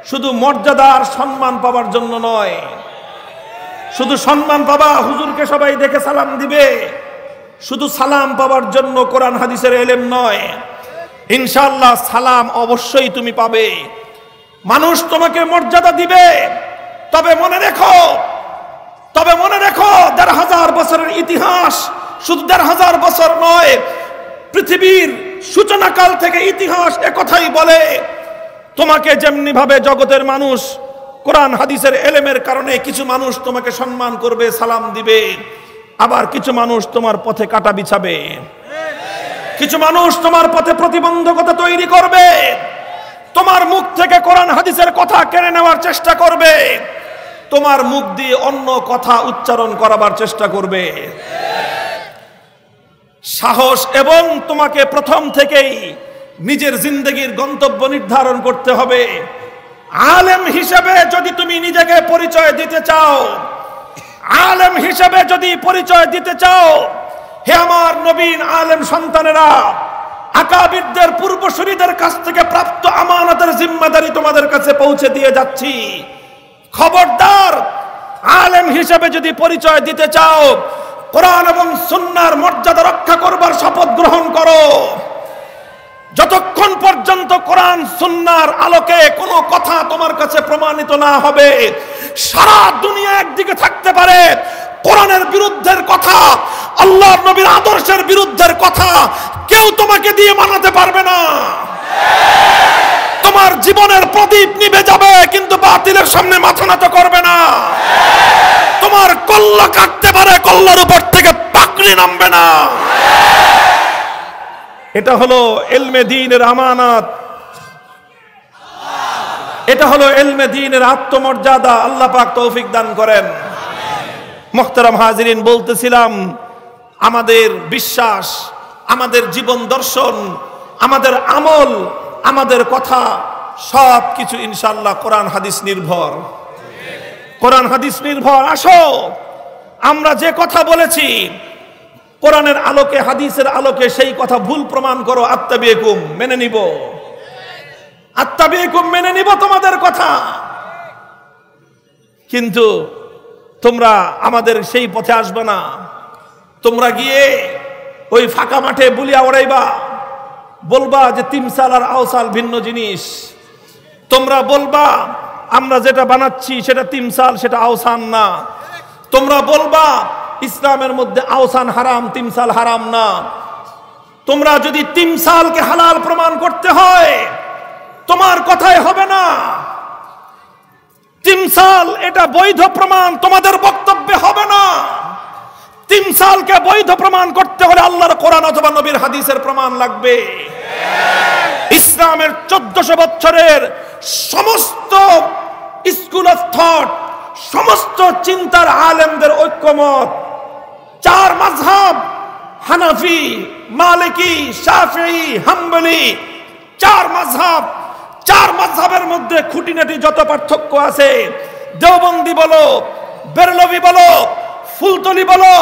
শুধু মর্যাদা আর সম্মান পাওয়ার জন্য নয়। শুধু সম্মান পাবা, হুজুরকে সবাই দেখে সালাম দিবে, শুধু সালাম পাওয়ার জন্য কোরআন হাদিসের ইলম নয়। ইনশাআল্লাহ সালাম অবশ্যই তুমি পাবে, মানুষ তোমাকে মর্যাদা দিবে। তবে মনে রেখো, ১,৫০০ বছরের ইতিহাস, শুধু ১,৫০০ বছর নয়, পৃথিবীর সূচনাকাল থেকে ইতিহাস একথাই বলে, তোমাকে যেমনি ভাবে জগতের মানুষ কোরআন হাদিসের ইলমের কারণে কিছু মানুষ তোমাকে সম্মান করবে, সালাম দিবে, আবার কিছু মানুষ তোমার পথে কাঁটা বিছাবে, কিছু মানুষ তোমার পথে প্রতিবন্ধকতা তৈরি করবে, তোমার মুখ থেকে কোরআন হাদিসের কথা কেড়ে নেওয়ার চেষ্টা করবে, তোমার মুখ দিয়ে অন্য কথা উচ্চারণ করাবার চেষ্টা করবে। সাহস এবং তোমাকে প্রথম থেকেই নিজের জিন্দেগির গন্তব্য নির্ধারণ করতে হবে। আলেম হিসেবে যদি তুমি নিজেকে পরিচয় দিতে চাও, আলেম হিসেবে যদি পরিচয় দিতে চাও, হে আমার নবীন আলেম সন্তানেরা, আকাবিরদের পূর্বসূরীদের কাছ থেকে প্রাপ্ত আমানতের জিম্মাদারি তোমাদের কাছে পৌঁছে দিয়ে যাচ্ছি। খবরদার, আলেম হিসেবে যদি পরিচয় দিতে চাও, কোরআন এবং সুন্নাহর মর্যাদা রক্ষা করবার শপথ গ্রহণ করো। যতক্ষণ পর্যন্ত কোরআন সুন্নাহর আলোকে কোনো কথা তোমার কাছে প্রমাণিত না হবে, সারা দুনিয়া একদিকে থাকতে পারে, কোরআনের বিরুদ্ধের কথা, আল্লাহর নবীর আদর্শের বিরুদ্ধের কথা কেউ তোমাকে দিয়ে মানাতে পারবে না। তোমার জীবনের প্রদীপ নিভে যাবে, কিন্তু বাতিলের সামনে মাথা নত করবে না। তোমার কল্লা কাটতে পারে, কল্লার উপর থেকে পাকড়ি নামবে না। এটা হলো ইলমে দ্বীনের আমানত, এটা হলো ইলমে দ্বীনের আত্মমর্যাদা। আল্লাহ পাক তৌফিক দান করেন। মুহতারাম হাজিরিন, বলতেছিলাম আমাদের বিশ্বাস, আমাদের জীবন দর্শন, আমাদের আমল, আমাদের কথা সব কিছু ইনশাআল্লাহ কোরআন হাদিস নির্ভর, কোরআন হাদিস নির্ভর। আসো, আমরা যে কথা বলেছি কোরআনের আলোকে, হাদিসের আলোকে সেই কথা ভুল প্রমাণ করো। আত্তাবিকুম, মেনে নিব, আত্তাবিকুম, মেনে নিব তোমাদের কথা। কিন্তু তোমরা আমাদের সেই পথে আসবে না। তোমরা গিয়ে ওই ফাঁকা মাঠে বুলিয়া ওড়াইবা, বলবা যে তিমসাল আর আওসাল ভিন্ন জিনিস। তোমরা বলবা আমরা যেটা বানাচ্ছি সেটা তিমসাল, সেটা আওসান না। তোমরা বলবা ইসলামের মধ্যে আওসান হারাম, তিমসাল হারাম না। তোমরা যদি তিমসালকে হালাল প্রমাণ করতে হয়, তোমার কথাই হবে না। তিমসাল এটা বৈধ প্রমাণ তোমাদের বক্তব্যে হবে না। তিমসালকে বৈধ প্রমাণ করতে হলে আল্লাহর কোরআন অথবা নবীর হাদিসের প্রমাণ লাগবে। ইসলামের 1400 বছরের সমস্ত স্কুল অফ থট, সমস্ত চিন্তার আলেমদের ঐক্যমত, চার মাযহাব হানাফি, মালিকি, শাফিঈ, হাম্বলি, চার মাযহাবের মধ্যে খুঁটিনাটি যত পার্থক্য আছে, দেওবন্দি বলো, বেরলভি বলো, ফুলতলি বলো,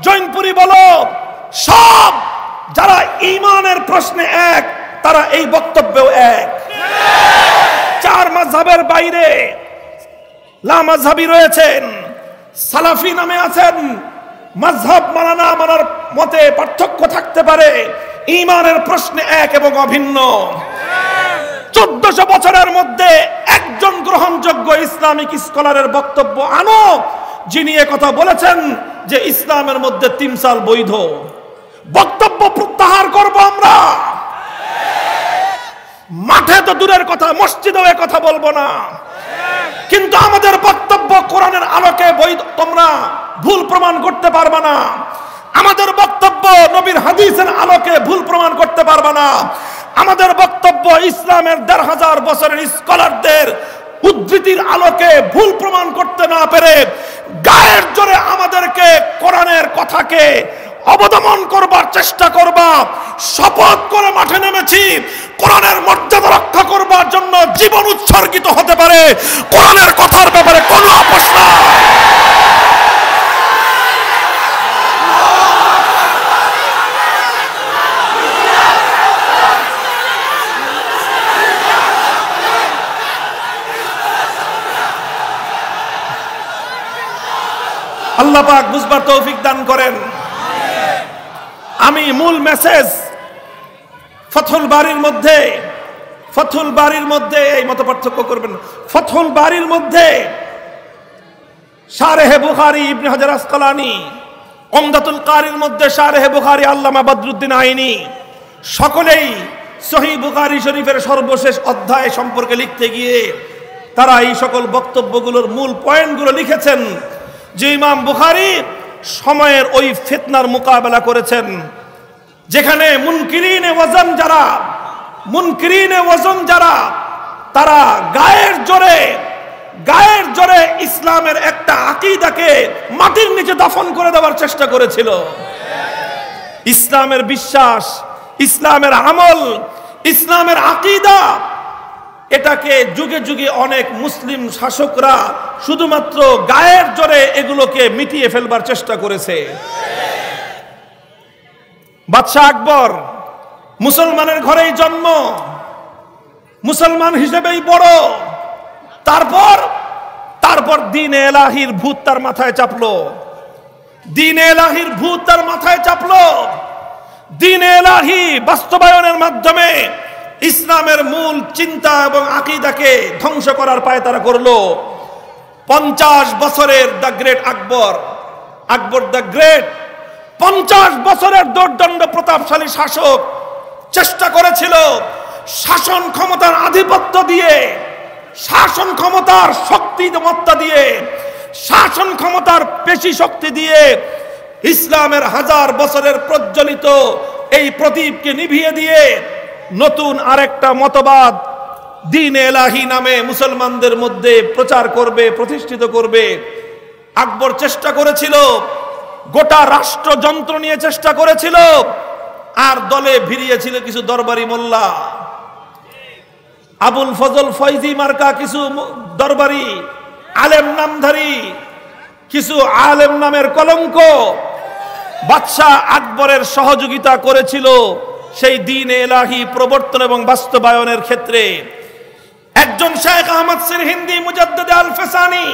জৈনপুরি বলো, সব যারা ঈমানের প্রশ্নে এক, তারা এই বক্তব্যেও এক। চার মাযহাবের বাইরে লামাযহাবী রয়েছেন, সালাফি নামে আছেন। মাযহাব মানা না মানার মতে পার্থক্য থাকতে পারে, ঈমানের প্রশ্নে এক এবং অভিন্ন। 1400 বছরের মধ্যে একজন গ্রহণযোগ্য ইসলামিক স্কলারের বক্তব্য আনো যিনি একথা বলেছেন যে ইসলামের মধ্যে তিমসাল বৈধ। বক্তব্য প্রত্যাহার করব আমরা। মাঠে তো দূরের কথা, মসজিদেও কথা বলবো না, কিন্তু আমাদের বক্তব্য কোরআনের আলোকে বৈধ, তোমরা ভুল প্রমাণ করতে পারবে না। আমাদের বক্তব্য নবীর হাদিসের আলোকে ভুল প্রমাণ করতে পারবে না। আমাদের বক্তব্য ইসলামের 1500 বছরের স্কলারদের উদ্ধৃতির আলোকে ভুল প্রমাণ করতে না পেরে গায়ের জোরে আমাদেরকে কোরআনের কথাকে অবদমন করবার চেষ্টা করবা। শপথ করে মাঠে নেমেছি, কোরআনের মর্যাদা রক্ষা করবার জন্য জীবন উৎসর্গিত হতে পারে, কোরআনের কথার ব্যাপারে কোনো আপোষ নাই। আল্লাহ পাক বুঝবার তৌফিক দান করেন। আমি মূল মেসেজ ফাতহুল বারীর মধ্যে এই মত পার্থক্য করবেন। ফাতহুল বারীর মধ্যে শারহে বুখারী ইবনে হাজার আসকালানী, উমদাতুল কারীর মধ্যে শারহে বুখারী আল্লামা বদরুদ্দিন আইনি, সকলেই সহিহ বুখারী শরীফের সর্বশেষ অধ্যায় সম্পর্কে লিখতে গিয়ে তারা এই সকল বক্তব্যগুলোর মূল পয়েন্টগুলো লিখেছেন যে ইমাম বুখারী সময়ের ওই ফিতনার মোকাবেলা করেছেন যেখানে মুনকিরিনে ওয়াজন যারা তারা গায়ের জোরে ইসলামের একটা আকীদাকে মাটির নিচে দফন করে দেওয়ার চেষ্টা করেছিল। ইসলামের বিশ্বাস, ইসলামের আমল, ইসলামের আকীদা, এটাকে যুগে যুগে অনেক মুসলিম শাসকরা শুধুমাত্র গায়ের জোরে এগুলোকে মিটিয়ে ফেলবার চেষ্টা করেছে। বাদশাহ আকবর মুসলমানের ঘরেই জন্ম, মুসলমান হিসেবেই বড়, তারপর দ্বীন এলাহির ভূত তার মাথায় চাপলো। দ্বীন এলাহি বাস্তবায়নের মাধ্যমে ইসলামের মূল চিন্তা এবং আকীদাকে ধ্বংস করার পায়তারা করলো। 50 বছরের the great Akbar the great 50 বছরের দোর্দণ্ড প্রতাপশালী শাসক চেষ্টা করেছিল শাসন ক্ষমতার আধিপত্য দিয়ে, শাসন ক্ষমতার শক্তিমত্তা দিয়ে, শাসন ক্ষমতার পেশি শক্তি দিয়ে ইসলামের 1000 বছরের প্রজ্বলিত এই প্রদীপকে নিভিয়ে দিয়ে নতুন আরেকটা মতবাদ দ্বীন এলাহি নামে মুসলমানদের মধ্যে প্রচার করবে, প্রতিষ্ঠিত করবে। আকবর চেষ্টা করেছিল, গোটা রাষ্ট্রযন্ত্র নিয়ে চেষ্টা করেছিল, আর দলে ভিড়িয়েছিল কিছু দরবারি মোল্লা, আবুল ফজল ফয়জি মার্কা কিছু দরবারি আলেম নামধারী, কিছু আলেম নামের কলঙ্ক বাদশাহ আকবরের সহযোগিতা করেছিল সেই দ্বীন এলাহি প্রবর্তন এবং বাস্তবায়নের ক্ষেত্রে। একজন শেখ আহমদ সিরহিন্দি মুজাদ্দিদ আল ফেসানি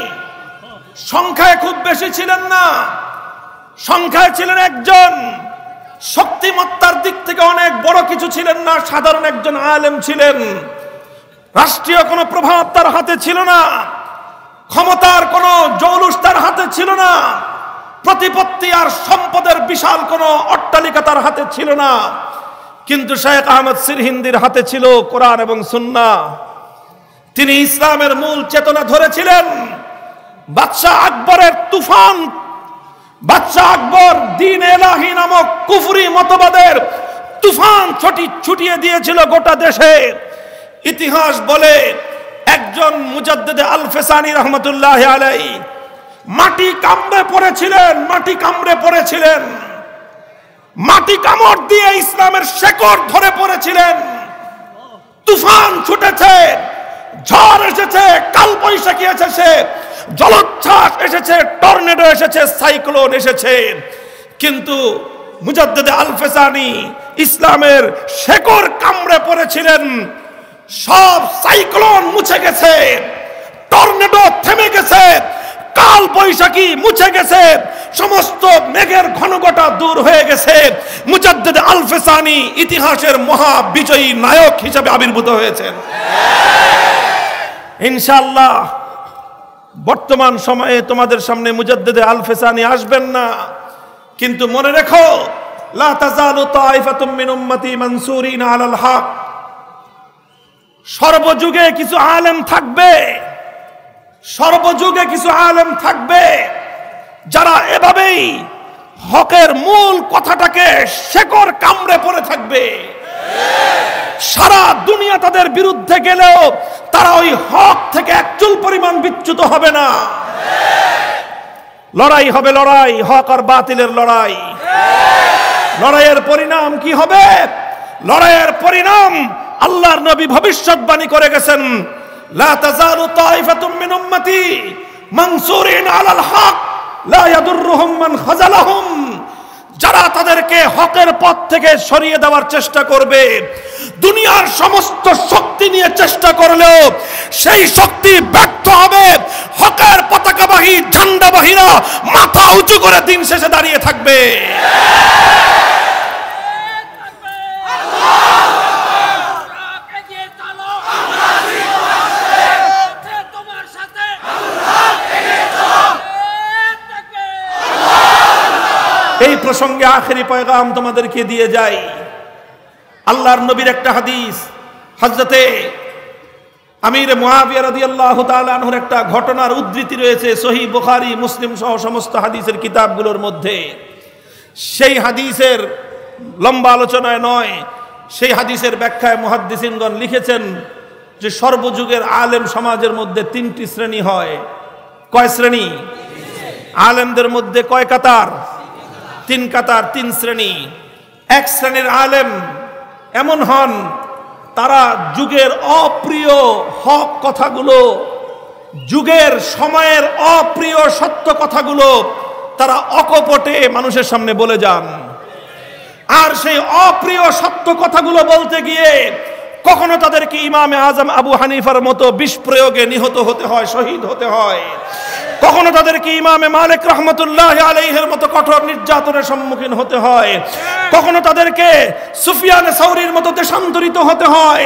সংখ্যায় খুব বেশি ছিলেন না, সংখ্যায় ছিলেন একজন, শক্তিমত্তার দিক থেকে অনেক বড় কিছু ছিলেন না, সাধারণ একজন আলেম ছিলেন। রাষ্ট্রীয় কোনো প্রভাব তার হাতে ছিল না, ক্ষমতার কোনো জৌলুস তার হাতে ছিল না, প্রতিপত্তি আর সম্পদের বিশাল কোনো অট্টালিকা তার হাতে ছিল না, কিন্তু শেখ আহমদ সিরহিন্দির হাতে ছিল কোরআন এবং সুন্নাহ। তিনি ইসলামের মূল চেতনা ধরেছিলেন। বাদশাহ আকবরের তুফান, বাদশাহ আকবর দ্বীন এলাহি নামক কুফরি মতবাদের তুফান ছুটিয়ে দিয়েছিল গোটা দেশে। ইতিহাস বলে একজন মুজাদ্দিদ আল ফেসানি রহমতুল্লাহ আলাইহি মাটি কামড়ে পড়েছিলেন, মাটি কামড়ে পড়েছিলেন, মাটি কামড় দিয়ে ইসলামের শেকড় ধরে পড়েছিলেন। তুফান ছুটেছে, ঝড় এসেছে, কাল বৈশাখী এসেছে, জলোচ্ছ্বাস এসেছে, টর্নেডো এসেছে, সাইক্লোন এসেছে, কিন্তু মুজাদ্দিদ আল ফেসানি ইসলামের শেকড় কামড়ে পড়েছিলেন। সব সাইক্লোন মুছে গেছে, টর্নেডো থেমে গেছে, কাল বৈশাখী মুছে গেছে, সমস্ত মেঘের ঘনঘটা দূর হয়ে গেছে। মুজাদ্দিদ আল ফেসানি ইতিহাসের মহা বিজয়ী নায়ক হিসেবে আবির্ভূত হয়েছেন। ইনশাআল্লাহ বর্তমান সময়ে তোমাদের সামনে মুজাদ্দিদ আল ফেসানি আসবেন না, কিন্তু মনে রেখো, লা তাযালু তাইফাতুম মিন উম্মতি মানসুরিনা আলাল হক। সর্বযুগে কিছু আলেম থাকবে, সর্বযুগে কিছু আলেম থাকবে যারা এভাবেই হকের মূল কথাটাকে শেকড় কামড়ে পড়ে থাকবে। সারা দুনিয়া তাদের বিরুদ্ধে গেলেও তারা ওই হক থেকে এক চুল পরিমাণ বিচ্যুত হবে না। লড়াই হবে, লড়াই, হক আর বাতিলের লড়াই। লড়াইয়ের পরিণাম কি হবে? লড়াইয়ের পরিণাম আল্লাহর নবী ভবিষ্যৎবাণী করে গেছেন, লা তাযালু তাইফাতুম মিন উম্মতি মানসুরিন আলাল হক লা ইয়াদুররুহুম মান খাযালাহুম। যারা তাদেরকে হকের পথ থেকে সরিয়ে দেওয়ার চেষ্টা করবে, দুনিয়ার সমস্ত শক্তি নিয়ে চেষ্টা করলেও সেই শক্তি ব্যর্থ হবে। হকের পতাকাবাহী ঝান্ডাবাহীরা মাথা উঁচু করে দিন শেষে দাঁড়িয়ে থাকবে। এই প্রসঙ্গে আখেরি পয়গাম তোমাদেরকে দিয়ে যাই। আল্লাহর নবীর একটা হাদিস, হযরতে আমির মুআবিয়া রাদিয়াল্লাহু তাআলা আনহুর একটা ঘটনার উদ্ধৃতি রয়েছে সহিহ বুখারী, মুসলিম সহ সমস্ত হাদিসের কিতাবগুলোর মধ্যে। সেই হাদিসের লম্বা আলোচনায় নয়, সেই হাদিসের ব্যাখ্যায় মুহাদ্দিসিনগণ লিখেছেন যে সর্বযুগের আলেম সমাজের মধ্যে তিনটি শ্রেণী হয়। কয় শ্রেণী? আলেমদের মধ্যে কয় কাতার? তিন কাতার, তিন শ্রেণী। এক শ্রেণীর আলেম এমন হন, তারা যুগের অপ্রিয় হক কথাগুলো, যুগের সময়ের অপ্রিয় সত্য কথাগুলো তারা অকপটে মানুষের সামনে বলে যান। আর সেই অপ্রিয় সত্য কথাগুলো বলতে গিয়ে কখনো তাদেরকে ইমামে আজম আবু হানিফার মতো বিষ প্রয়োগে নিহত হতে হয়, শহীদ হতে হয়। কখনো তাদেরকে ইমামে মালিক রহমতুল্লাহ আলাইহির মতো কঠোর নির্যাতনের সম্মুখীন হতে হয়। কখনো তাদেরকে সুফিয়ান সাউরির মতো দেশান্তরিত হতে হয়।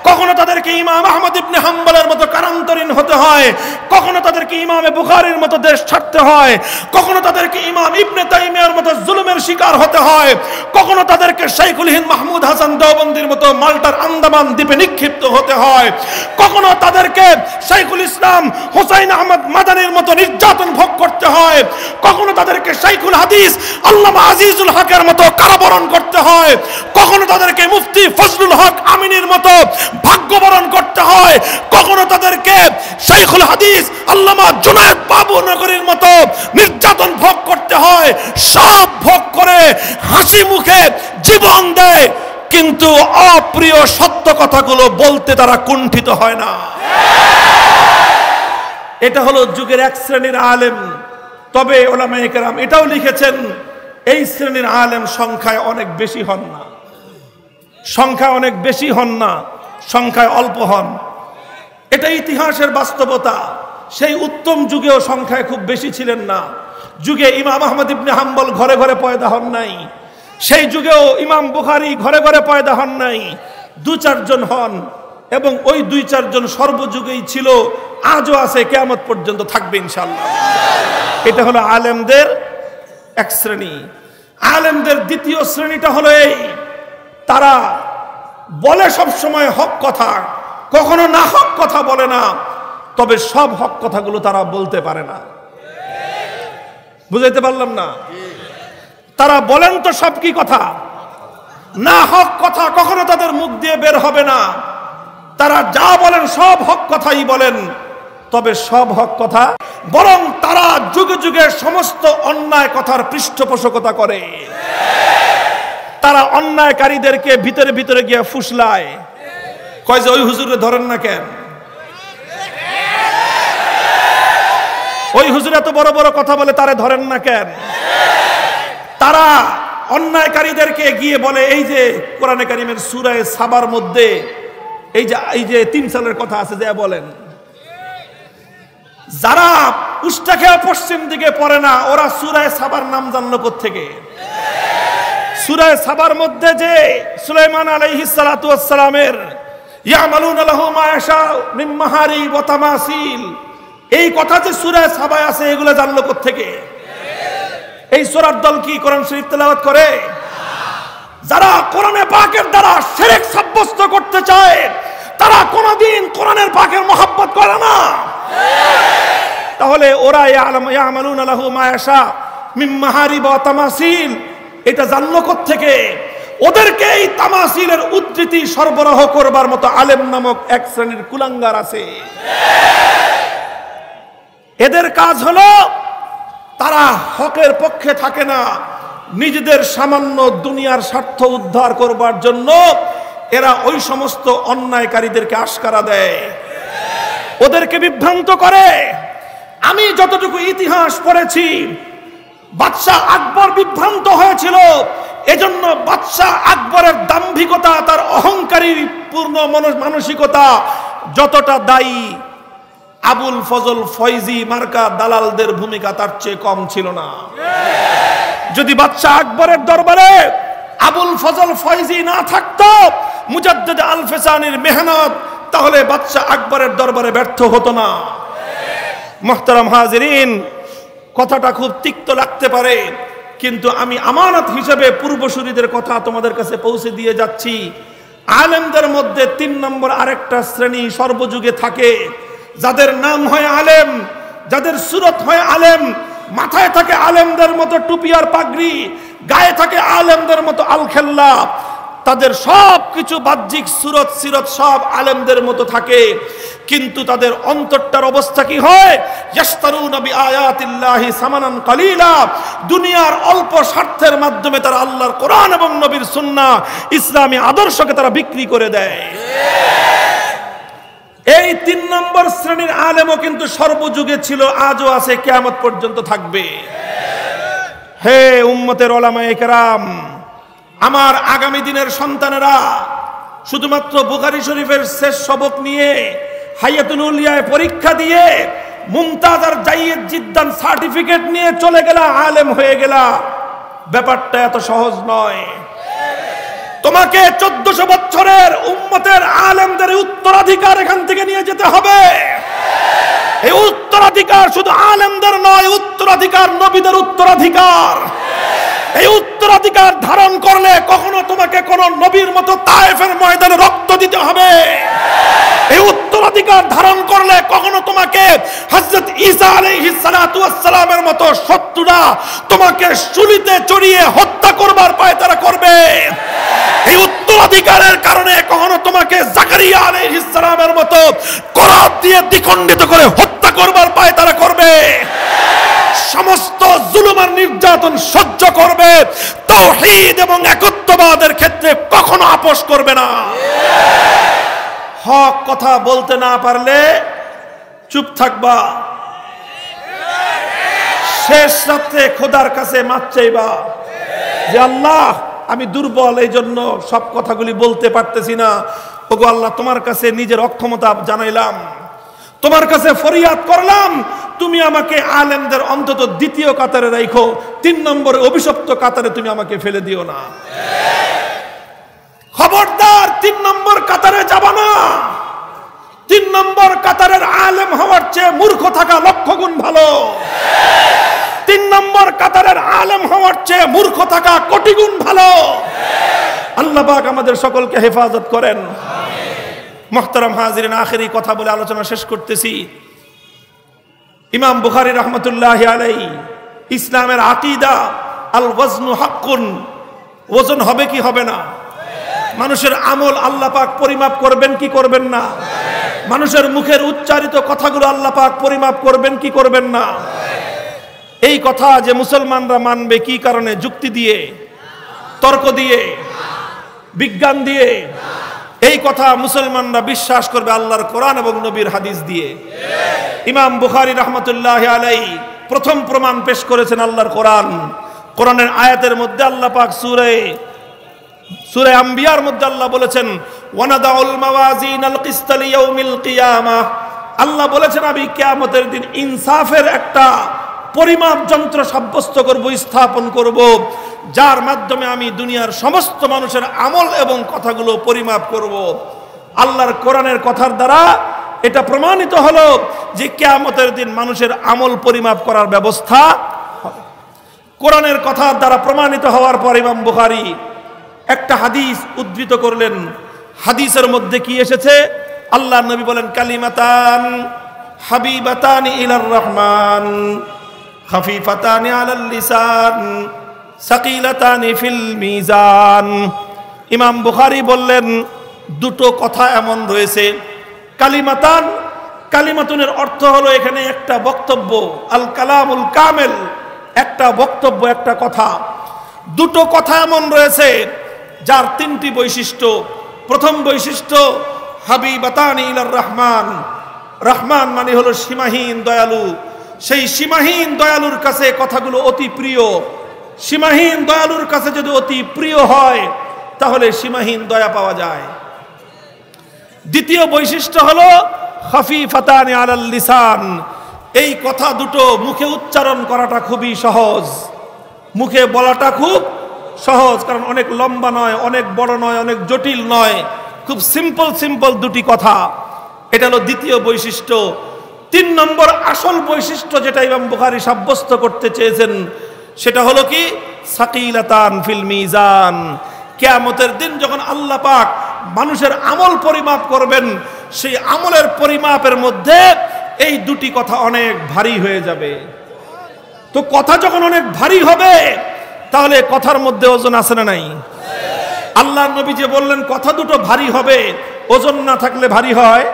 কখনো তাদেরকে ইমাম আহমদ ইবনে হাম্বলের মতো কারান্তরীণ হতে হয়। কখনো তাদেরকে ইমামে বুখারীর মতো দেশ ছাড়তে হয়। কখনো তাদেরকে ইমাম ইবনে তাইমিয়ার মতো জুলুমের শিকার হতে হয়। কখনো তাদেরকে শাইখুল হিন্দ মাহমুদ হাসান দেওবন্দির মতো মাল্টার আন্দামান দ্বীপে নিক্ষিপ্ত হতে হয়। কখনো তাদেরকে শাইখুল ইসলাম হুসাইন আহমদ মাদানির মতো নির্যাতন ভোগ করতে হয়। কখনো তাদেরকে শাইখুল হাদিস আল্লামা আজিজুল হকের মতো কারাবরণ করতে হয়। কখনো তাদেরকে মুফতি ফজলুল হক আমিনীর মতো ভাগ্যবরণ করতে হয়। কখনো তাদেরকে শাইখুল হাদিস আল্লামা জুনায়েদ বাবু নগরীর মতো নির্যাতন ভোগ করতে হয়। সব ভোগ করে হাসি মুখে জীবন দেয়, কিন্তু অপ্রিয় সত্য কথাগুলো বলতে তারা কুণ্ঠিত হয় না। এটা হলো যুগের এক শ্রেণীর আলেম। তবে উলামায়ে কেরাম এটাও লিখেছেন, এই শ্রেণীর আলেম সংখ্যায় অনেক বেশি হন না, সংখ্যায় অনেক বেশি হন না, সংখ্যায় অল্প হন। এটা ইতিহাসের বাস্তবতা। সেই উত্তম যুগেও সংখ্যায় খুব বেশি ছিলেন না। যুগে ইমাম আহমদ ইবনে হাম্বল ঘরে ঘরে পয়দা হন নাই। সেই যুগেও ইমাম বুখারী ঘরে ঘরে পয়দা হন নাই। দু চারজন হন, এবং ওই দুই চারজন সর্বযুগেই ছিল, আজও আছে, কিয়ামত পর্যন্ত থাকবে ইনশাআল্লাহ। এটা হলো আলেমদের এক শ্রেণী। আলেমদের দ্বিতীয় শ্রেণীটা হলো এই, তারা বলে সব সময় হক কথা, কখনো না হক কথা বলে না, তবে সব হক কথাগুলো তারা বলতে পারে না। বুঝাইতে পারলাম না? তারা বলেন তো সব কি কথা, না হক কথা কখনো তাদের মুখ দিয়ে বের হবে না। তারা যা বলেন সব হক কথাই বলেন, তবে সব হক কথা বরং তারা যুগে যুগে সমস্ত অন্যায় কথার পৃষ্ঠপোষকতা করে। তারা অন্যায়কারীদেরকে ভিতরে ভিতরে গিয়ে ফুসলায়, কয় যে ওই হুজুরে ধরেন না কেন, ওই হুজুর এত বড় বড় কথা বলে তারে ধরেন না কেন। তারা অন্যায়কারীদেরকে গিয়ে বলে, এই যে কোরআনে কারিমের সূরা সাবার মধ্যে এই যে 3 সালের কথা আছে, যা বলেন যারা উষ্টা খেয়ে পশ্চিম দিকে পড়ে না, ওরা সূরা সাবার নাম জানলো কোত্থেকে? সূরা সাবার মধ্যে যে সুলাইমান আলাইহিস সালাতু ওয়াস সালামের ইয়ামালুনা লাহু মা ইয়াশা মিন মাহারিব ওয়া তামাসিল, এই কথা যে সূরা সাবায় আছে, এগুলো জানলো কোত্থেকে? এই সূরার দল কি কোরআন শরীফ তেলাওয়াত করে? যারা কোরআনে পাকের দ্বারা শিরক সাব্যস্ত করতে চায়, তারা কোনদিন কোরআনের পাকের মহব্বত করে না। তাহলে ওরা ইয়ামালুনা লাহু মা ইয়াশা মিন মাহারিব ওয়া তামাসিল, এটা জানলো কোত্থেকে? ওদেরকে এই তামাসিলের উদ্ধৃতি সরবরাহ করবার মতো আলেম নামক এক শ্রেণীর কুলাঙ্গার আছে। এদের কাজ হলো তারা হকের পক্ষে থাকে না, নিজেদের সামান্য দুনিয়ার স্বার্থ উদ্ধার করবার জন্য এরা ওই সমস্ত অন্যায়কারীদেরকে আশকারা দেয়, ওদেরকে বিভ্রান্ত করে। আমি যতটুকু ইতিহাস পড়েছি, বাদশাহ আকবর বিভ্রান্ত হয়েছিল, এজন্য বাদশাহ আকবরের দাম্ভিকতা, তার অহংকারী পূর্ণ মানসিকতা যতটা দায়ী, আবুল ফজল ফয়জি মার্কা দালালদের ভূমিকা তার চেয়ে কম ছিল না। যদি বাদশাহ আকবরের দরবারে আবুল ফজল ফয়জি না থাকতো, মুজাদ্দিদ আল ফিসানির মেহনত, তাহলে বাদশাহ আকবরের দরবারে ব্যর্থ হতো না। মুহতারাম হাজিরিন, কথাটা খুব তিক্ত লাগতে পারে, কিন্তু আমি আমানত হিসেবে পূর্বসূরীদের কথা তোমাদের কাছে পৌঁছে দিয়ে যাচ্ছি। আলেমদের মধ্যে 3 নম্বর আরেকটা শ্রেণী সর্বযুগে থাকে, যাদের নাম হয় আলেম, যাদের সুরত হয় আলেম, মাথায় থাকে আলেমদের মতো টুপি আর পাগড়ি, গায়ে থাকে আলেমদের মতো আলখেল্লা, তাদের সব কিছু বাহ্যিক সুরত সিরত সব আলেমদের মতো থাকে, কিন্তু তাদের অন্তরটার অবস্থা কি হয়? ইয়াশতারুনা বিআয়াতিল্লাহি সামানান কালিলা, দুনিয়ার অল্প স্বার্থের মাধ্যমে তারা আল্লাহর কোরআন এবং নবীর সুন্নাহ ইসলামী আদর্শকে তারা বিক্রি করে দেয়। এই 3 নম্বর শ্রেণীর আলেমও কিন্তু সর্বযুগে ছিল, আজও আছে, কিয়ামত পর্যন্ত থাকবে। হে উম্মতের উলামায়ে কেরাম, আমার আগামী দিনের সন্তানেরা শুধুমাত্র বুখারী শরীফের শেষ সবক নিয়ে হায়াতুল উলিয়ায় পরীক্ষা দিয়ে মুমতাজ আর জাইদ জিদ্দান সার্টিফিকেট নিয়ে চলে গেলা, আলেম হয়ে গেলা, ব্যাপারটা এত সহজ নয়। তোমাকে 1400 বছরের উম্মতের আলেমদের উত্তরাধিকার এখান থেকে নিয়ে যেতে হবে। এই উত্তরাধিকার শুধু আলেমদের নয়, উত্তরাধিকার নবীদের উত্তরাধিকার। এই উত্তরাধিকার ধারণ করলে কখনো তোমাকে কোন নবীর মতো তায়েফের ময়দানে রক্ত দিতে হবে। এই উত্তরাধিকার ধারণ করলে কখনো তোমাকে হযরত ঈসা আলাইহিস সালাতু ওয়াস সালামের মতো শত্রুরা তোমাকে শুলিতে চড়িয়ে হত্যা করবার পায়তারা করবে। এই উত্তরাধিকারের কারণে কখনো তোমাকে জাকারিয়া আলাইহিস সালামের মতো করাত দিয়ে দ্বিখণ্ডিত করে হত্যা করবার পায়তারা করবে। সমস্ত জুলুম আর নির্যাতন সহ্য করবে, তাওহীদ এবং একত্ববাদের ক্ষেত্রে কখনো আপোষ করবে না। হক কথা বলতে না পারলে চুপ থাকবা, শেষ রাতে খোদার কাছে মাপ চাইবা যে আল্লাহ আমি দুর্বল, এই জন্য সব কথাগুলি বলতে পারতেছি না। ওগো আল্লাহ, তোমার কাছে নিজের অক্ষমতা জানাইলাম, তোমার কাছে ফরিয়াদ করলাম, তুমি আমাকে আলেমদের অন্তত 2য় কাতারে রাখো, 3 নম্বরে অভিশপ্ত কাতারে তুমি আমাকে ফেলে দিও না। খবরদার 3 নম্বর কাতারে যাবা না। 3 নম্বর কাতারের আলেম হওয়ার চেয়ে মূর্খ থাকা লক্ষ গুণ ভালো। 3 নম্বর কাতারের আলেম হওয়ার চেয়ে মূর্খ থাকা কোটি গুণ ভালো। আল্লাহ পাক আমাদের সকলকে হেফাজত করেন। মুহতারাম হাজিরিন, আখেরি কথা বলে আলোচনা শেষ করতেছি। ইমাম বুখারী রাহমাতুল্লাহি আলাইহি ইসলামের আকীদা আল ওয়াজনু হাক্কুন, ওজন হবে কি হবে না? মানুষের আমল আল্লাহ পাক পরিমাপ করবেন কি করবেন না? মানুষের মুখের উচ্চারিত কথাগুলো আল্লাহ পাক পরিমাপ করবেন কি করবেন না? এই কথা যে মুসলমানরা মানবে কি কারণে? যুক্তি দিয়ে, তর্ক দিয়ে, বিজ্ঞান দিয়ে। এই কথা মুসলমানরা বিশ্বাস করবে আল্লাহর কোরআন এবং নবীর হাদিস দিয়ে। ইমাম বুখারী রাহমাতুল্লাহি আলাইহি প্রথম প্রমাণ পেশ করেছেন আল্লাহর কোরআন। কোরআনের আয়াতের মধ্যে আল্লাহ পাক সূরা আম্বিয়ার মধ্যে আল্লাহ বলেছেন ওয়ানাদাউল মাওয়াজিনাল কিসতা লিয়াউমিল কিয়ামাহ। আল্লাহ বলেছেন আমি কিয়ামতের দিন ইনসাফের একটা পরিমাপ যন্ত্র সাব্যস্ত করব, স্থাপন করব, যার মাধ্যমে আমি দুনিয়ার সমস্ত মানুষের আমল এবং কথাগুলো পরিমাপ করব। আল্লাহর কোরআনের কথার দ্বারা এটা প্রমাণিত হলো যে কিয়ামতের দিন মানুষের আমল পরিমাপ করার ব্যবস্থা হবে। কোরআনের কথার দ্বারা প্রমাণিত হওয়ার পর ইমাম বুখারী একটা হাদিস উদ্ধৃত করলেন। হাদিসের মধ্যে কি এসেছে? আল্লাহর নবী বলেন কালিমাতান হাবিবাতানি ইলার রহমান খাফিফাতানি আলাল লিসান সাকিলাতানি ফিল মিজান। ইমাম বুখারী বললেন দুটো কথা এমন রয়েছে। কালিমাতান, কালিমাতুনের অর্থ হলো এখানে একটা বক্তব্য, আল কালামুল কামেল, একটা বক্তব্য, একটা কথা। দুটো কথা এমন রয়েছে যার তিনটি বৈশিষ্ট্য। প্রথম বৈশিষ্ট্য হাবিবাতানি ইলার রহমান। রহমান মানে হলো সীমাহীন দয়ালু। সেই সীমাহীন দয়ালুর কাছে কথাগুলো অতি প্রিয়। সীমাহীন দয়ালুর কাছে যদি অতি প্রিয় হয় তাহলে সীমাহীন দয়া পাওয়া যায়। দ্বিতীয় বৈশিষ্ট্য হলো খাফিফাতানি আলাল লিসান। এই কথা দুটো মুখে উচ্চারণ করাটা খুবই সহজ, মুখে বলাটা খুব সহজ, কারণ অনেক লম্বা নয়, অনেক বড় নয়, অনেক জটিল নয়, খুব সিম্পল সিম্পল দুটি কথা। এটা হলো দ্বিতীয় বৈশিষ্ট্য। 3 নম্বর আসল বৈশিষ্ট্য যেটা ইমাম বুখারী সাব্যস্ত করতে চেয়েছেন সেটা হলো কি? সাকিলাতান ফিল মিজান। কিয়ামতের দিন যখন আল্লাহ পাক মানুষের আমল পরিমাপ করবেন, সেই আমলের পরিমাপের মধ্যে এই দুটি কথা অনেক ভারী হয়ে যাবে। তো কথা যখন অনেক ভারী হবে তাহলে কথার মধ্যে ওজন আছে না নাই? আল্লাহর নবী যে বললেন কথা দুটো ভারী হবে, ওজন না থাকলে ভারী হয়?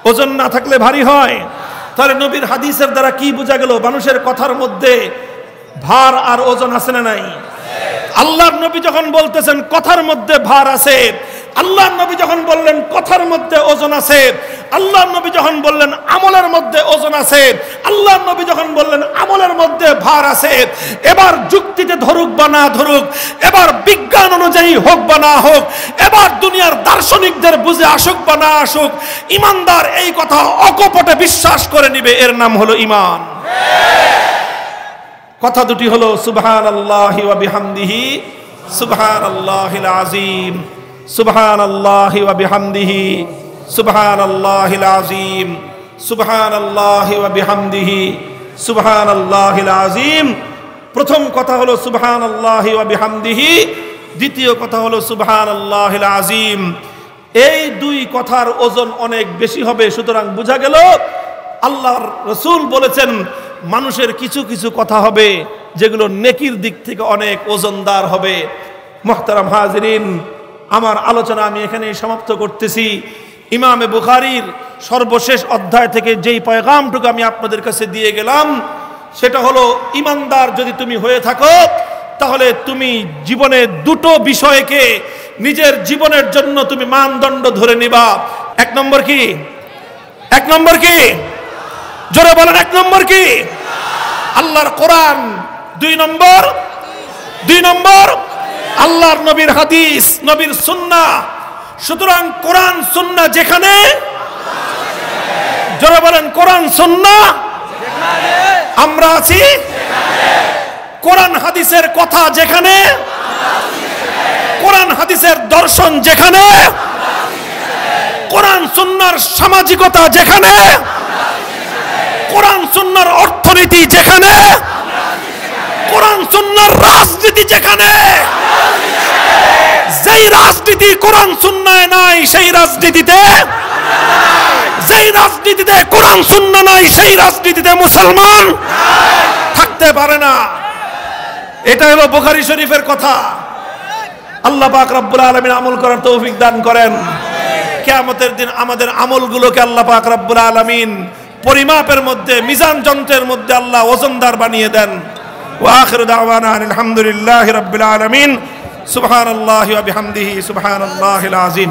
ওজন না থাকলে ভারী হয়? তাহলে নবীর হাদিসের দ্বারা কি বোঝা গেল? মানুষের কথার মধ্যে ভার আর ওজন আছে না নাই? আল্লাহর নবী যখন বলতেছেন কথার মধ্যে ভার আছে, আল্লাহর নবী যখন বললেন কথার মধ্যে ওজন আছে, আল্লাহর নবী যখন বললেন আমলের মধ্যে ওজন আছে, আল্লাহর নবী যখন বললেন আমলের মধ্যে ভার আছে, এবার যুক্তিতে ধরুক বা না ধরুক, এবার বিজ্ঞান অনুযায়ী হোক বা না হোক, এবার দুনিয়ার দার্শনিকদের বুঝে আসুক বা না আসুক, ইমানদার এই কথা অকপটে বিশ্বাস করে নিবে। এর নাম হলো ঈমান। কথা দুটি হলো সুবহানাল্লাহি ওয়া বিহামদিহি সুবহানাল্লাহিল আযীম, সুবহানাল্লাহি ওয়া বিহামদিহি সুবহানাল্লাহিল আযীম, সুবহানাল্লাহি ওয়া বিহামদিহি সুবহানাল্লাহিল আযীম। প্রথম কথা হলো সুবহানাল্লাহি ওয়া বিহামদিহি, দ্বিতীয় কথা হলো সুবহানাল্লাহিল আযীম। এই দুই কথার ওজন অনেক বেশি হবে। সুতরাং বোঝা গেল আল্লাহর রাসূল বলেছেন মানুষের কিছু কিছু কথা হবে যেগুলো নেকির দিক থেকে অনেক ওজনদার হবে। মুহতারাম হাজিরিন, আমার আলোচনা আমি এখানেই সমাপ্ত করতেছি। ইমামে বুখারীর সর্বশেষ অধ্যায় থেকে যেই পয়গামটুকু আমি আপনাদের কাছে দিয়ে গেলাম সেটা হলো, ইমানদার যদি তুমি হয়ে থাকো তাহলে তুমি জীবনে দুটো বিষয়কে নিজের জীবনের জন্য তুমি মানদণ্ড ধরে নিবা। এক নম্বর কি? এক নম্বর কি? জোরে বলেন, এক নম্বর কি? আল্লাহর কোরআন। দুই নম্বর আল্লাহর নবীর হাদিস, নবীর সুন্নাহ। সুতরাং কোরআন সুন্নাহ যেখানে, জোরে বলেন কোরআন সুন্নাহ আমরা আছি, কোরআন হাদিসের কথা যেখানে, কোরআন হাদিসের দর্শন যেখানে, কোরআন সুন্নাহর সামাজিকতা যেখানে, কোরআন সুন্নাহর অর্থনীতি যেখানে, কোরআন সুন্নাহর রাজনীতি যেখানে, যেই রাজনীতি কোরআন সুন্নায় নাই সেই রাজনীতিতে, যেই রাজনীতিতে কোরআন সুন্নাহ নাই সেই রাজনীতিতে মুসলমান থাকতে পারে না। এটা হলো বুখারী শরীফের কথা। আল্লাহ পাক রব্বুল আলামিন আমল করার তৌফিক দান করেন। কিয়ামতের দিন আমাদের আমলগুলোকে আল্লাহ পাক রব্বুল আলামিন পরিমাপের মধ্যে, মিজান যন্ত্রের মধ্যে আল্লাহ ওজনদার বানিয়ে দেন। ওয়া আখিরু দাওয়ানা আলহামদুলিল্লাহি রাব্বিল আলামিন। সুবহানাল্লাহি ওয়া বিহামদিহি সুবহানাল্লাহিল আযীম।